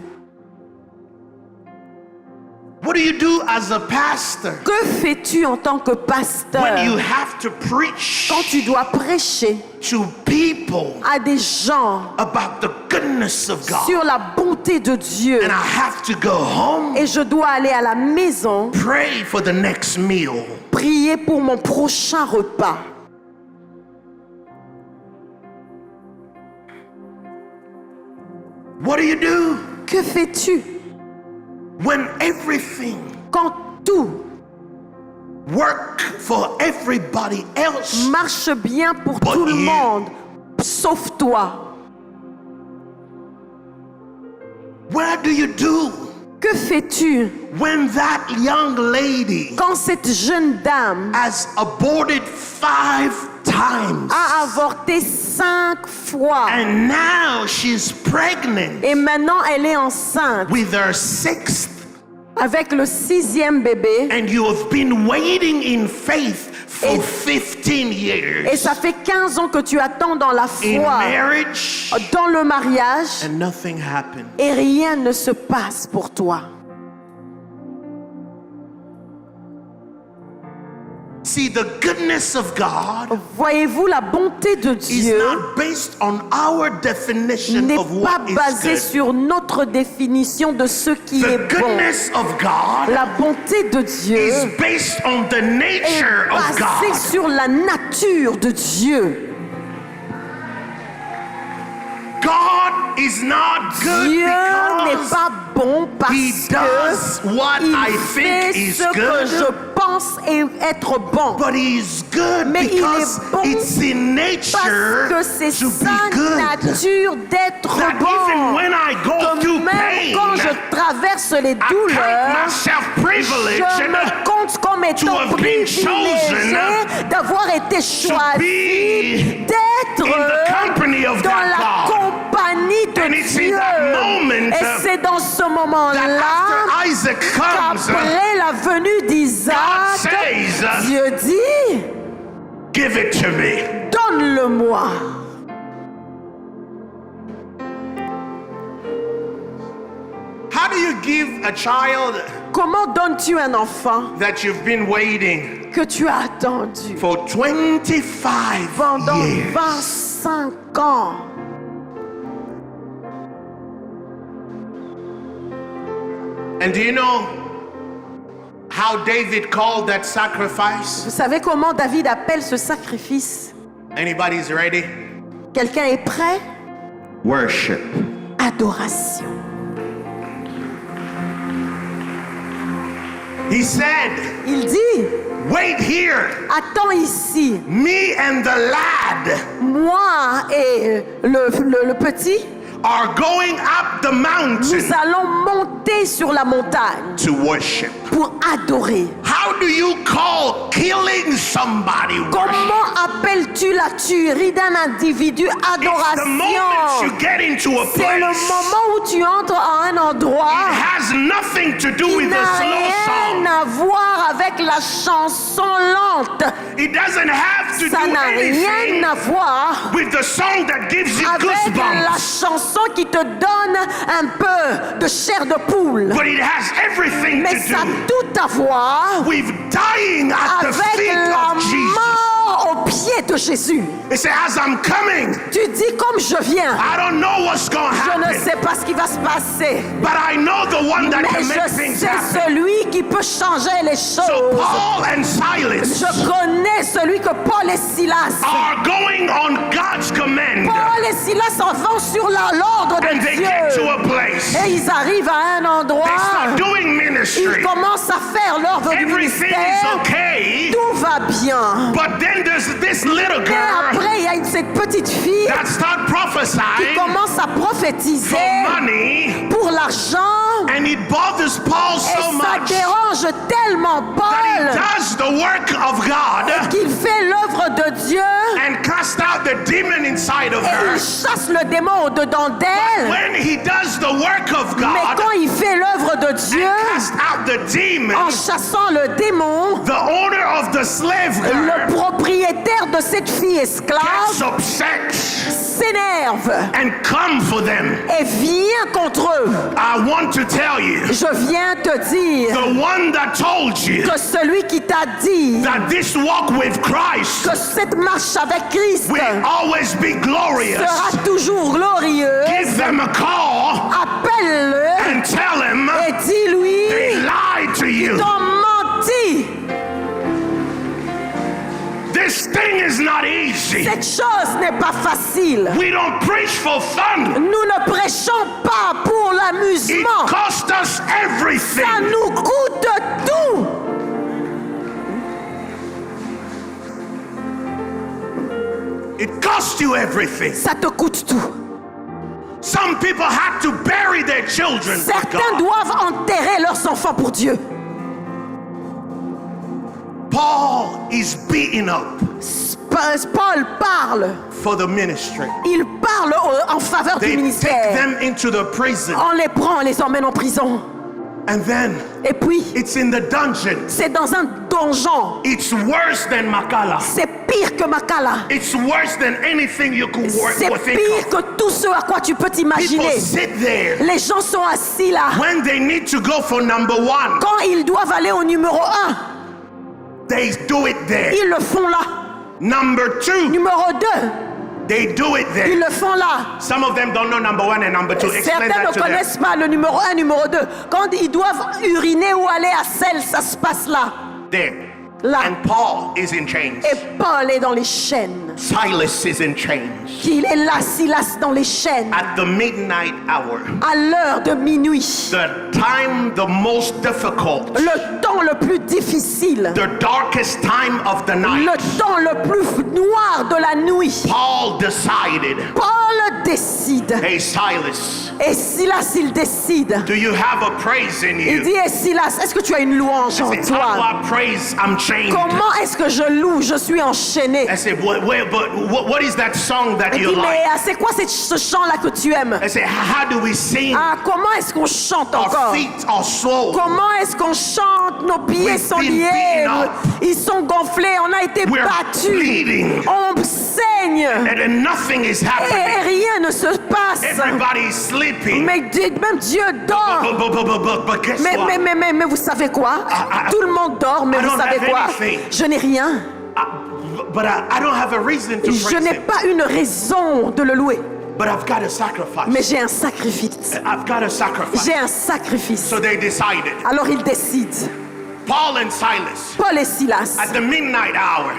What do you do as a pastor Que fais-tu en tant que pasteur when you have to preach quand tu dois prêcher to people à des gens about the goodness of God? sur la bonté de Dieu And I have to go home, et je dois aller à la maison pray for the next meal. prier pour mon prochain repas? What do you do Que fais-tu when everything quand tout work for everybody else marche bien pour But tout le you- monde sauf toi? What do you do Que fais-tu when that young lady quand cette jeune dame has aborted 5 times a avorté 5 fois and now she's pregnant et maintenant elle est enceinte with her 6th, avec le 6e bébé and you have been waiting in faith for Et- 15 years et ça fait 15 ans que tu attends dans la in foi, marriage dans le mariage and nothing happened? et rien ne se passe pour toi? See, the goodness of God Voyez-vous, la bonté de is Dieu not based on our definition n'est of pas what is basée good. sur notre définition de ce qui est The bon. goodness of God La bonté de Dieu is based on the est nature of basée God. sur la nature de Dieu. God he's not good Dieu n'est because pas bon parce he does what il I fait think is ce que je good, pense être bon. but he's good Mais il because est bon it's in nature Parce que c'est to sa be good. nature d'être That even bon. when I go Que through même pain, quand je traverse les I count douleurs, myself je privileged me compte comme étant have been chosen privilégié d'avoir été choisi be d'être in the company of dans that la God. compagnie de And it's in Dieu. that moment, Et c'est dans ce That moment-là after Isaac comes, qu'après la venue God d'Isaac, says, Dieu dit, give it to me. donne-le-moi. How do you give a child Comment donnes-tu un enfant that you've been waiting que tu as attendu for 25 pendant years? 25 ans? And do you know how David called that sacrifice? Vous savez comment David appelle ce sacrifice? Anybody's ready? Quelqu'un est prêt? Worship. Adoration. He said, Il dit, wait here, attends ici, me and the lad moi et le petit, are going up the mountain nous allons monter sur la montagne to worship. pour adorer. How do you call killing somebody worship? Comment appelles-tu la tuerie d'un individu It's the moment adoration? you get into a C'est le place. moment où tu entres à un endroit It has nothing to do qui with the n'a slow rien song. à voir avec la chanson lente. It doesn't have to Ça do n'a rien anything à voir with the song that gives you avec la goosebumps. chanson qui te donne un peu de chair de poule. But it has everything Mais to ça a do tout à voir with dying at the avec feet la of Jesus. mort au pied de Jésus. It says, as I'm coming, Tu dis comme je viens. I don't know what's going to Je ne happen, sais pas ce qui va se passer. but I know the one that Mais can make je things sais happen. celui qui peut changer les So choses. Paul and Silas Je connais celui que Paul et Silas. are going on God's command, Paul et Silas s'en vont sur l'ordre de and they get to Dieu. a place. Et ils arrivent à un They endroit. start doing Ils ministry. commencent à faire l'ordre du Everything is ministère. okay, Tout va bien. but then there's this little Mais girl après, il y a cette petite fille that start qui prophesying commence à for prophétiser money, pour l'argent. and it bothers Paul Et so ça much dérange tellement that he Paul does the work of God qu'il fait l'œuvre de Dieu and cast out the demon inside of et her. il chasse le démon au-dedans d'elle. When he does the work of Mais God quand il fait l'œuvre de Dieu, and cast out the demon, en chassant le démon, the owner of the slave le girl propriétaire de cette fille gets esclave upset s'énerve and come for them. et vient contre eux. I want to tell you, Je viens te dire the one that told you que celui qui t'a dit that this walk with Christ que cette marche avec Christ will always be glorious, sera toujours glorieux, give them a call appelle-le and tell him et dis-lui, they lied to you. t'ont menti. This thing is not easy. Cette chose n'est pas facile. We don't preach for fun. Nous ne prêchons pas pour It l'amusement. cost us Ça everything. nous coûte tout. It cost you everything. Ça te coûte tout. Some people had to bury their children for Certains God. doivent enterrer leurs enfants pour Dieu. Paul is beaten up Paul parle. for the ministry. Il parle en faveur They du take ministère. them into the prison, On les prend, on les emmène en prison. and then Et puis, it's in the dungeon. c'est dans un donjon. It's worse than Makala. C'est pire que Makala. It's worse than anything you could C'est think pire of. que tout ce à quoi tu peux People t'imaginer. sit there Les gens sont assis là. when they need to go for number one. Quand ils doivent aller au numéro 1, They do it there. ils le font là. Number two, Numéro 2, they do it ils there. le font là. Some of them don't know number one and number two. Explain Certains that ne to them. connaissent pas le numéro 1, numéro 2. Quand ils doivent uriner ou aller à selle, ça se passe là. There. Là. And Paul is in chains. Et Paul est dans les chaînes. Silas is in chains. Qu'il est là, Silas dans les chaînes. At the midnight hour, À l'heure de minuit. the time the most difficult, Le temps le plus difficile. the darkest time of the night, Le temps le plus noir de la nuit. Paul decided, Paul décide. hey Silas, Et Silas, il décide. do you have a praise in Il you? dit, eh, Silas, est-ce que tu as une louange en I said, how do toi? I praise? I'm chained. Comment est-ce que je loue? Je suis enchaîné. I said, what is that song that Il you dit, mais like? c'est quoi ce chant-là que tu aimes? I said, how do we sing? Ah, comment est-ce qu'on chante Our encore? feet are swollen. Comment est-ce qu'on chante? Nos pieds We've sont been liés. beaten up. Ils sont gonflés. On a été We're battus. bleeding. On saigne. And nothing is Et happening. rien ne se passe. Everybody's sleeping. Mais même Dieu dort. But guess what? Mais vous savez quoi? I- Tout le monde dort, mais I vous don't savez have quoi? anything. Je n'ai rien. But I don't have a reason to Je praise n'ai him. pas une raison de le louer. But I've got a sacrifice. Mais j'ai un sacrifice. I've got a sacrifice. J'ai un sacrifice. So they decided. Alors ils décident. Paul and Silas, Paul et Silas, at the midnight hour,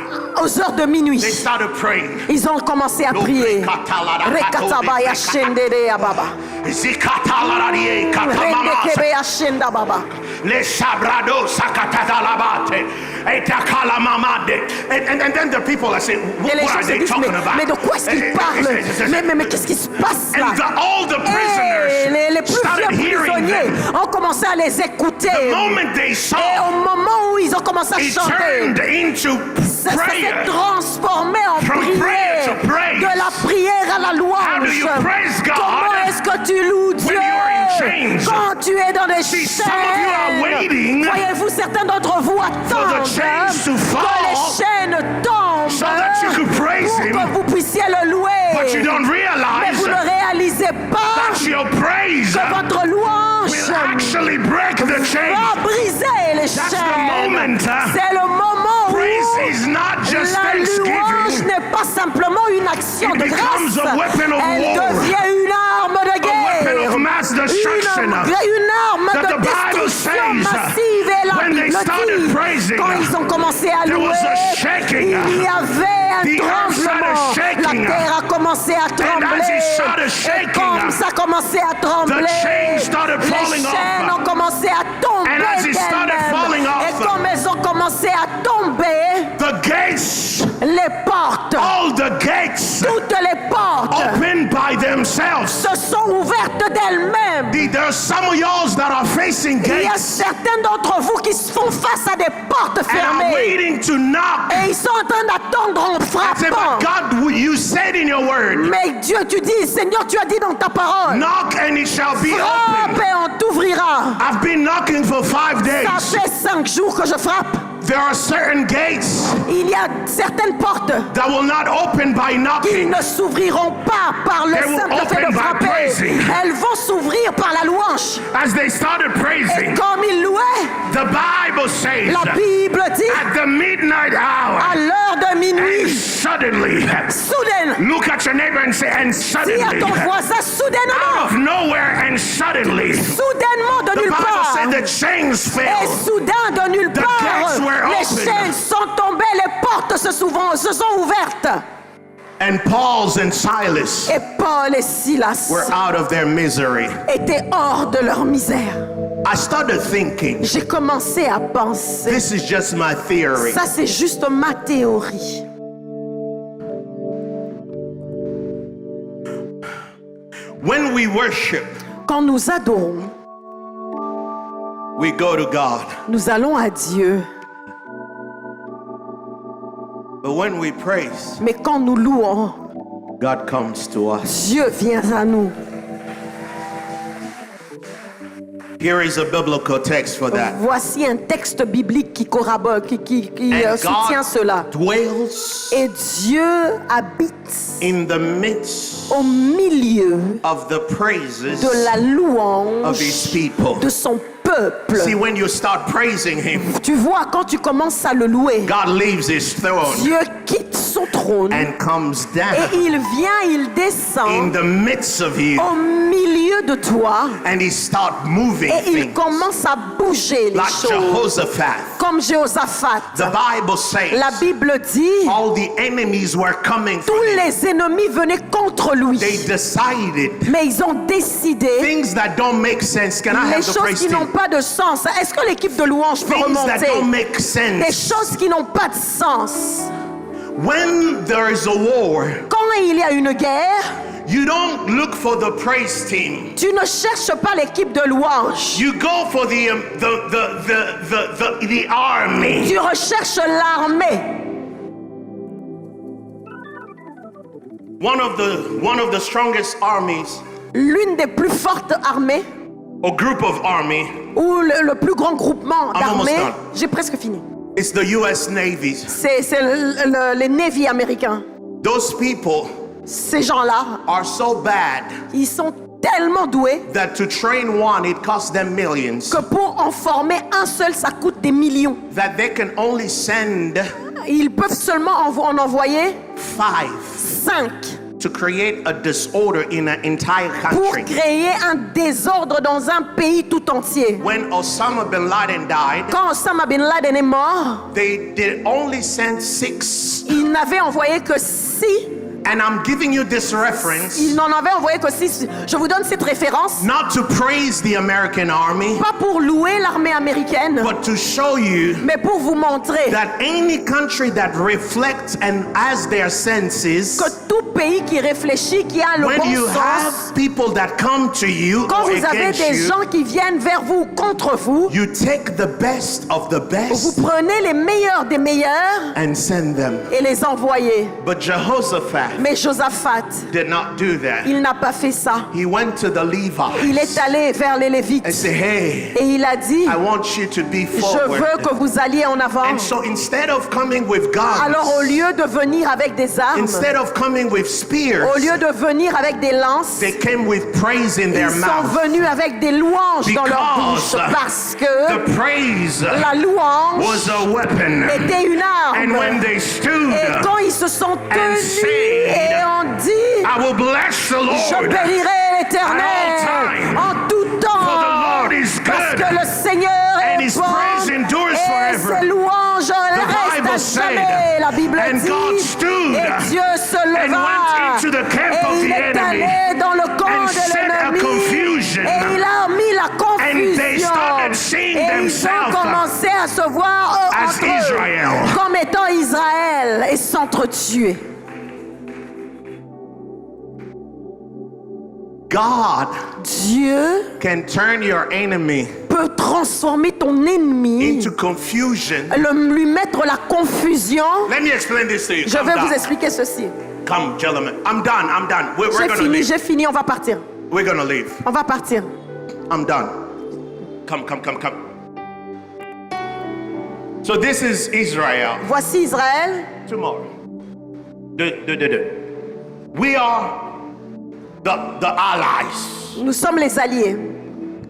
aux heures de minuit, they started praying. ils ont commencé à prier. Rekatabaya shendere ababa. Zikatalaradiye katamamasa. Rendekebe ashenda baba. Le sabrado sakatatalabate. Etakalamamade. And then the people are saying, Et les what gens are se they disent, talking about? mais de quoi est-ce qu'ils parlent? Mais qu'est-ce qui se passe là? And all the Et prisoners les plus started vieux hearing prisonniers them. ont commencé à les écouter. The moment they Et saw, au moment où ils ont commencé à it chanter, turned into ça s'est prayer. transformé en From prayer prière. to praise. De la prière à la How do louange. you praise God Comment est-ce que tu loues Dieu you are in chains? quand tu es dans des See, some of you are waiting chaînes? Voyez-vous, certains d'entre vous attendent the chains to fall que les chaînes tombent so that you could praise pour Him. que vous puissiez le louer. But you don't Mais realize vous ne réalisez pas that your praise que votre louange will actually break the va chains. briser les That's the chaînes. moment. C'est le moment où Praise is not just la louange thanksgiving. n'est pas simplement une action It de becomes grâce. a weapon of Elle war. devient une arme de A guerre. weapon of mass destruction. Une arme That de the Bible destruction says, massive. Et la when they Bible started dit, praising, quand ils ont commencé à there louer, was a shaking. il y avait un The earth started tremblement. shaking. La terre a commencé à trembler. as it started Et shaking, comme ça a commencé à trembler, the chains started falling les chaînes off. ont commencé à tomber And as it started falling d'elles-mêmes. off, Et comme elles ont commencé à tomber, The gates, les portes, all the gates, toutes les portes opened by themselves. se sont ouvertes d'elles-mêmes. There are some of y'all that are facing Il y a gates certains d'entre vous qui se font face à des portes and are fermées. waiting to knock. Et ils sont en train d'attendre en I say, frappant. but God, you said in your word, Mais Dieu, tu dis, Seigneur, tu as dit dans ta parole, knock and it shall be frappe open. et on t'ouvrira. I've been knocking for 5 Ça days. fait 5 jours que je frappe. There are certain gates Il y a certaines portes that will not open by qui knocking. ne s'ouvriront pas par le They will simple fait open de by frapper. praising. Elles vont s'ouvrir par la louange. As they started Et praising, comme ils louaient, the Bible says, la Bible dit, at the midnight hour, à l'heure de and minuit, suddenly, soudain, look at your neighbor and say, and dis suddenly, à ton voisin, out soudainement, of nowhere and suddenly, soudainement de the nulle Bible part. said the chains Et fell. soudain, de nulle The part, gates were les open. chaînes sont tombées, les portes se sont ouvertes. And Paul and Silas Et Paul et Silas were out of their misery. étaient hors de leur misère. I started thinking, J'ai commencé à penser, this is just my theory. ça c'est juste ma théorie. When we worship, Quand nous adorons, we go to God. nous allons à Dieu. But when we praise, Mais quand nous louons, God comes to us. Dieu vient à nous. Here is a biblical text for that. Voici un texte biblique qui corrobore, qui And soutient cela. God dwells Et Dieu habite in the midst au milieu of the praises de la of louange his people. de son peuple. See, when you start praising him, Tu vois, quand tu commences à le louer, God leaves his throne Dieu quitte son trône and comes et down il vient, il in descend the midst of you, au milieu de toi and he start moving et il things commence à bouger les like choses. Jehoshaphat. Comme Jéhoshaphat. The Bible says La Bible dit, all the enemies were coming for tous him. les ennemis venaient contre lui. They decided Mais ils ont décidé things that don't make sense. Can I les have the choses praise qui n'ont team? pas de sens. Est-ce que l'équipe de louange peut Things that remonter? don't make Des sense. choses qui n'ont pas de sens. When there is a war, Quand il y a une guerre, you don't look for the praise team. tu ne cherches pas l'équipe de louange. You go for the army. Tu recherches l'armée. One of the strongest armies L'une des plus fortes armées, or group of army ou le plus grand groupement I'm almost d'armées, done. j'ai presque fini. is the US Navies. C'est les Navy américains. Those people Ces gens-là, are so bad ils sont tellement doués that to train one it costs them millions, que pour en former un seul, ça coûte des millions. that they can only send Ils peuvent seulement en envoyer 5 5 to create a disorder in an entire pour country. créer un désordre dans un pays tout entier. When Osama bin Laden died, Quand Osama Bin Laden est mort, they did only send 6. il n'avait envoyé que 6. And I'm giving you this reference Il n'en avait envoyé que 6. Je vous donne cette référence, not to praise the American army, pas pour louer l'armée américaine, but to show you mais pour vous montrer that any country that reflects and has their senses, que tout pays qui réfléchit, qui a le when bon you sens, have people that come to you quand or vous avez against des you, gens qui viennent vers vous, contre vous, you take the best of the vous best prenez les meilleurs des meilleurs and send them. et les envoyez. But Jehoshaphat Mais Josaphat, did not do that. il n'a pas fait ça. He went to the Il est Levites allé vers les Lévites and said, hey, et il a dit, I want you to be je veux forward. que vous alliez en avant. And so instead of coming with Alors au guns, lieu de venir avec des armes, instead of coming with spears, au lieu de venir avec des lances, they came with praise in their ils sont mouth. venus avec des louanges dans leur Because bouche parce que the praise la louange was a weapon. était une And when arme. they stood, Et quand ils se sont tenus said, et ont dit, I will bless the je Lord. bénirai l'Éternel At all time. en tout For the temps, Lord is parce good. que le Seigneur And est his bon praise endures et forever. ses louanges Bible restent à said, jamais. La Bible and dit, God stood et Dieu se and leva went into the camp et of il the est enemy allé dans le camp and de set a l'ennemi confusion. et il a mis la And they confusion started seeing et ils ont themselves commencé à se voir as entre eux Israel. comme étant Israël et s'entretuer. God Dieu can turn your enemy peut transformer ton ennemi, into confusion. lui mettre la confusion. Let me explain this to you. Je Calm vais down. vous expliquer ceci. Come, gentlemen. I'm done. I'm done. We're J'ai fini, on va partir. We're gonna leave. On va partir. I'm done. Come. So this is Israel. Voici Israël. Tomorrow. We are the allies. Nous sommes les alliés.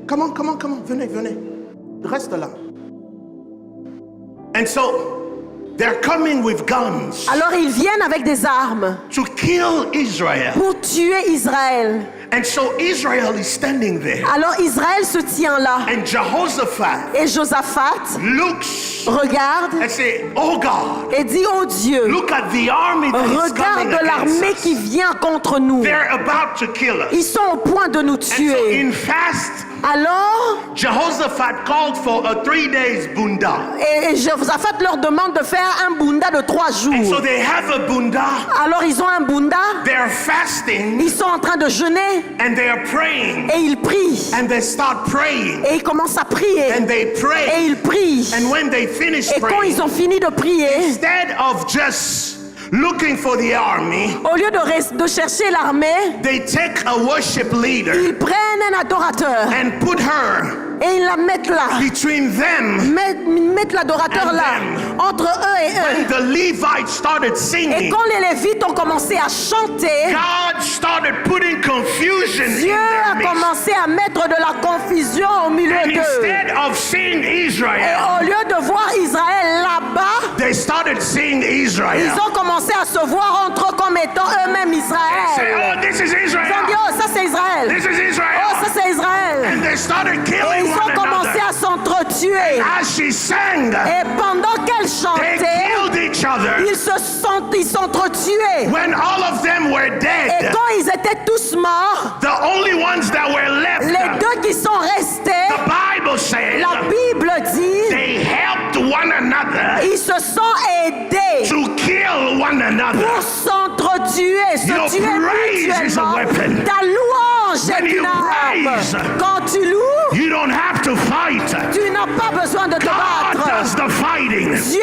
Come on. Venez. Reste là. And so they're coming with guns Alors ils viennent avec des armes to kill Israel. pour tuer Israël. And so Israel is standing there. Alors Israël se tient là. And Jehoshaphat Et Josaphat looks regarde and says, oh God, et dit, oh Dieu, look at the army that is coming regarde l'armée against qui us. vient contre nous. They're about to kill us. Ils sont au point de nous And so tuer. in fast, Alors, Jehoshaphat called for a 3 days bunda. et Josaphat leur demande de faire un bunda de 3 And so jours. they have a bunda. Alors ils ont un bunda, They're fasting ils sont en train de jeûner and they are praying. et ils prient. And they start praying. Et ils commencent à prier. And they Et pray. ils prient. And when they finish Et quand praying, ils ont fini de prier, instead of just looking for the army, au lieu de chercher l'armée, they take a worship leader ils prennent un adorateur and put her et ils la mettent là. between them. Mettent l'adorateur And là, them. entre eux et eux. When the Levites started Et singing, quand les Lévites ont commencé à chanter, God started putting confusion in Dieu their a midst. commencé à mettre de la confusion au milieu And d'eux. instead of seeing Et Israel, au lieu de voir Israël là-bas, they started seeing Israel. ils ont commencé à se voir entre eux comme étant eux-mêmes Say, Israël. oh, this is Ils ont dit, Israel. oh, ça c'est Israël. This is Oh, Israel. ça c'est Israël. And they started Et killing ils ont one commencé another. à s'entretuer. As she sang, Et pendant qu'elle they chantait, killed each other. ils s'entretuaient. When all of them were Et dead, quand ils étaient tous morts, the only ones that were left, les deux qui sont restés, the Bible says, la Bible dit, they helped one another ils se sont aidés to kill one another. pour s'entretuer, se Your tuer praise is a mutuellement. weapon. Ta louange When est you une arme. praise, Quand tu loues, you don't have to fight. tu n'as pas besoin de te God does battre. the fighting. Dieu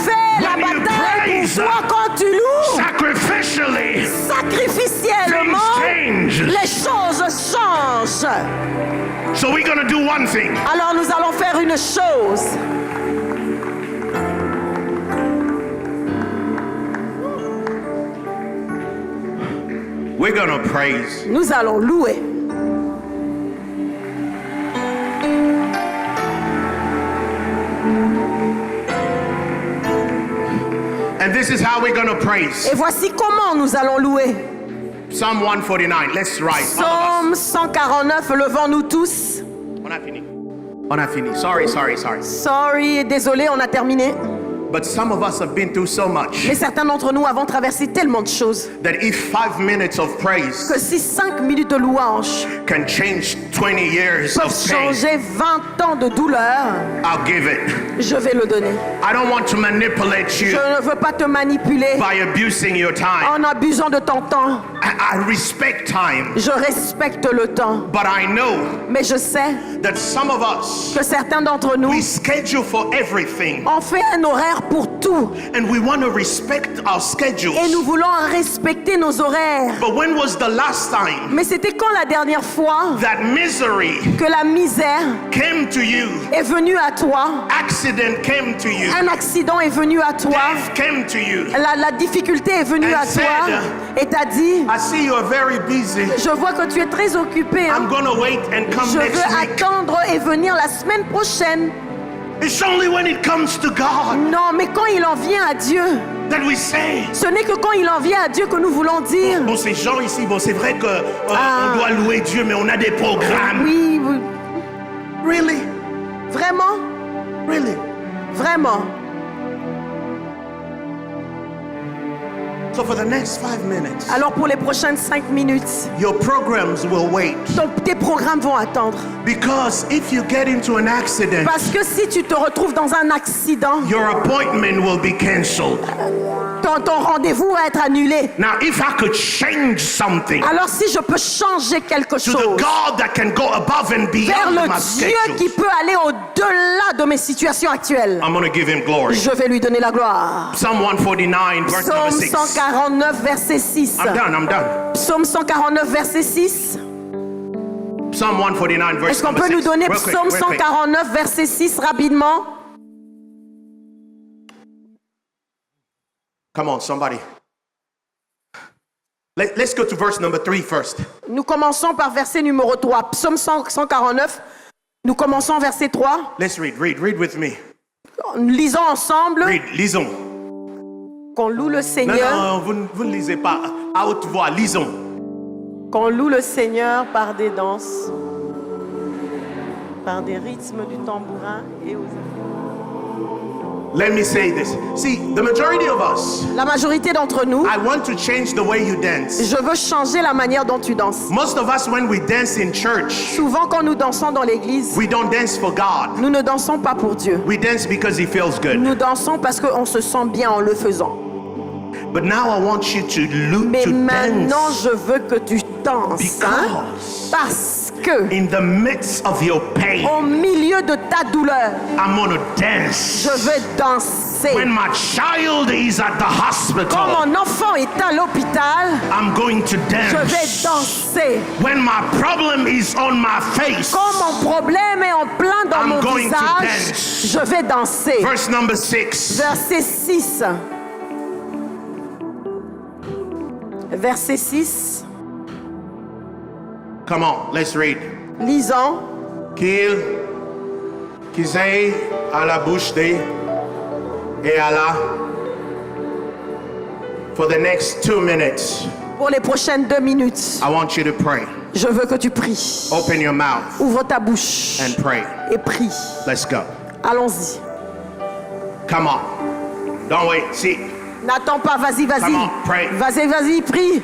fait la When you bataille praise, pour toi quand tu loues. Sacrificially, Sacrificiellement, things change. les choses changent. So we're going to do one thing. Alors nous allons faire une chose. We're going to praise. Nous allons louer. And this is how we're going to praise. Et voici comment nous allons louer. Psalm 149. Let's rise. All of us. Psaume 149, levons-nous tous. On a fini. On a fini. Sorry. Sorry, désolé, on a terminé. But some of us have been through so much Mais certains d'entre nous avons traversé tellement de choses that if 5 minutes of praise que si 5 minutes de louange can change 20 years peuvent of pain, changer 20 ans de douleur, I'll give it. je vais le donner. I don't want to manipulate Je you ne veux pas te manipuler by abusing your time. en abusant de ton temps. I respect time, Je respecte le temps. but I know Mais je sais that some of us, que certains d'entre nous we schedule for everything, ont fait un horaire pour tout. and we want to respect our Et nous schedules. voulons respecter nos horaires. But when was the last time Mais c'était quand la dernière fois that misery que la misère came to you, est venue à toi, accident came to you, un accident est venu à toi, death came to you? la difficulté est venue And à toi said, et t'a dit, I see you are very busy. je vois que tu es très occupé. I'm going to wait and come Je next veux week. attendre et venir la semaine prochaine. It's only when it comes to God Non, mais quand il en vient à Dieu, that we say, ce n'est que quand il en vient à Dieu que nous voulons dire, bon, ces gens ici, bon, c'est vrai que Ah. on doit louer Dieu, mais on a des programmes. oui, oui, Really? vraiment, Really? vraiment. So for the next 5 minutes, Alors pour les prochaines 5 minutes, your programs will wait. tes programmes vont attendre. Because if you get into an accident, Parce que si tu te retrouves dans un accident, your appointment will be canceled. ton rendez-vous va être annulé. Now, if I could change something Alors si je peux changer quelque to the chose God that can go above and vers beyond le my Dieu qui schedule, peut aller au-delà de mes situations actuelles, I'm going to give him glory. je vais lui donner la gloire. Psalm 149, verse number Psaume 6. 149, verset 6. I'm done. Psaume 149, verset 6. Psalm 149, verse Est-ce qu'on number peut 6. nous donner Real quick, Psaume real quick. 149, verset 6 rapidement? Come on, somebody. Let's go to verse number 3 first. Nous commençons par verset numéro 3. Psaume 149, nous commençons verset 3. Let's read with me. Nous lisons ensemble Lisons. qu'on loue le Non, Seigneur, non, vous ne lisez pas à haute voix, lisons. qu'on loue le Seigneur par des danses, par des rythmes du tambourin et aux... Let me say this. See, the majority of us, La majorité d'entre nous, I want to change the way you dance. je veux changer la manière dont tu danses. Most of us, when we dance in church, Souvent quand nous dansons dans l'église, we don't dance for God. nous ne dansons pas pour Dieu. We dance because He feels good. Nous dansons parce qu'on se sent bien en le faisant. But now I want you to Mais to maintenant, dance je veux que tu danses. Hein? because Parce que in the midst of your pain, au milieu de ta douleur, I'm going to dance. je vais danser. When my child is at the Quand hospital, mon enfant est à l'hôpital, I'm going to je vais dance. danser. When my problem is on my face, Quand mon problème est en plein dans I'm mon going to visage, dance. je vais danser. verse number 6. Verset 6. Verset 6. Come on, let's read. Lisons. Qu'ils aient à la bouche des et à la for the next 2 minutes. Pour les prochaines 2 minutes, I want you to pray. je veux que tu pries. Open your mouth Ouvre ta bouche and pray. et prie. Let's go. Allons-y. Come on. Don't wait. See. N'attends pas, vas-y, vas-y. Come on, pray. Vas-y, vas-y, prie.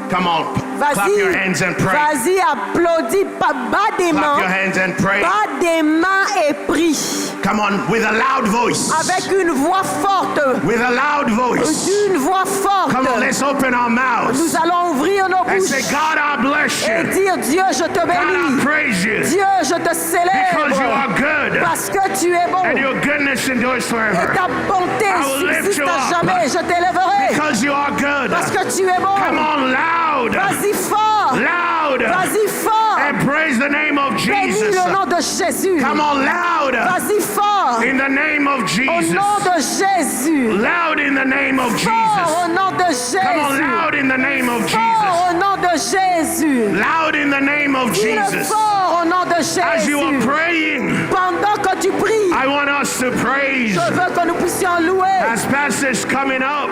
Come on. Clap Vas-y. your hands and pray. Vas-y, applaudis, bats des Clap your mains. hands and pray. Bats des mains et prie. Come on, with a loud voice. Avec une voix forte. With a loud voice. Une voix forte. Come on, let's open our mouths Nous allons ouvrir nos and say, bouches God, I bless et you. dire Dieu, je te God, I bénis. praise you. Dieu, je te Because you are célèbre. good. Parce que tu es bon. And your goodness endures Et forever. ta bonté I will lift subsiste you à up. jamais. Je t'élèverai. Because you are good. Parce que tu es bon. Come on, loud. Vas-y fort. Loud. Vas-y fort. And praise the name of Bénis Jesus. le nom de Jésus. Come on, loud. Vas-y fort. In the name of Au Jesus. nom de Jésus. Loud in the name of Fort Jesus. au nom de Come on, Jésus. loud in the name of Fort Jesus. au nom de Jésus. Loud in the name of Dis-le Jesus. fort au nom de As you are Jésus. praying, Pendant que tu pries, I want us to praise. je veux que nous puissions louer. As pastor's coming up,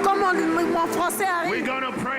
Comme mon français arrive. we're going to pray.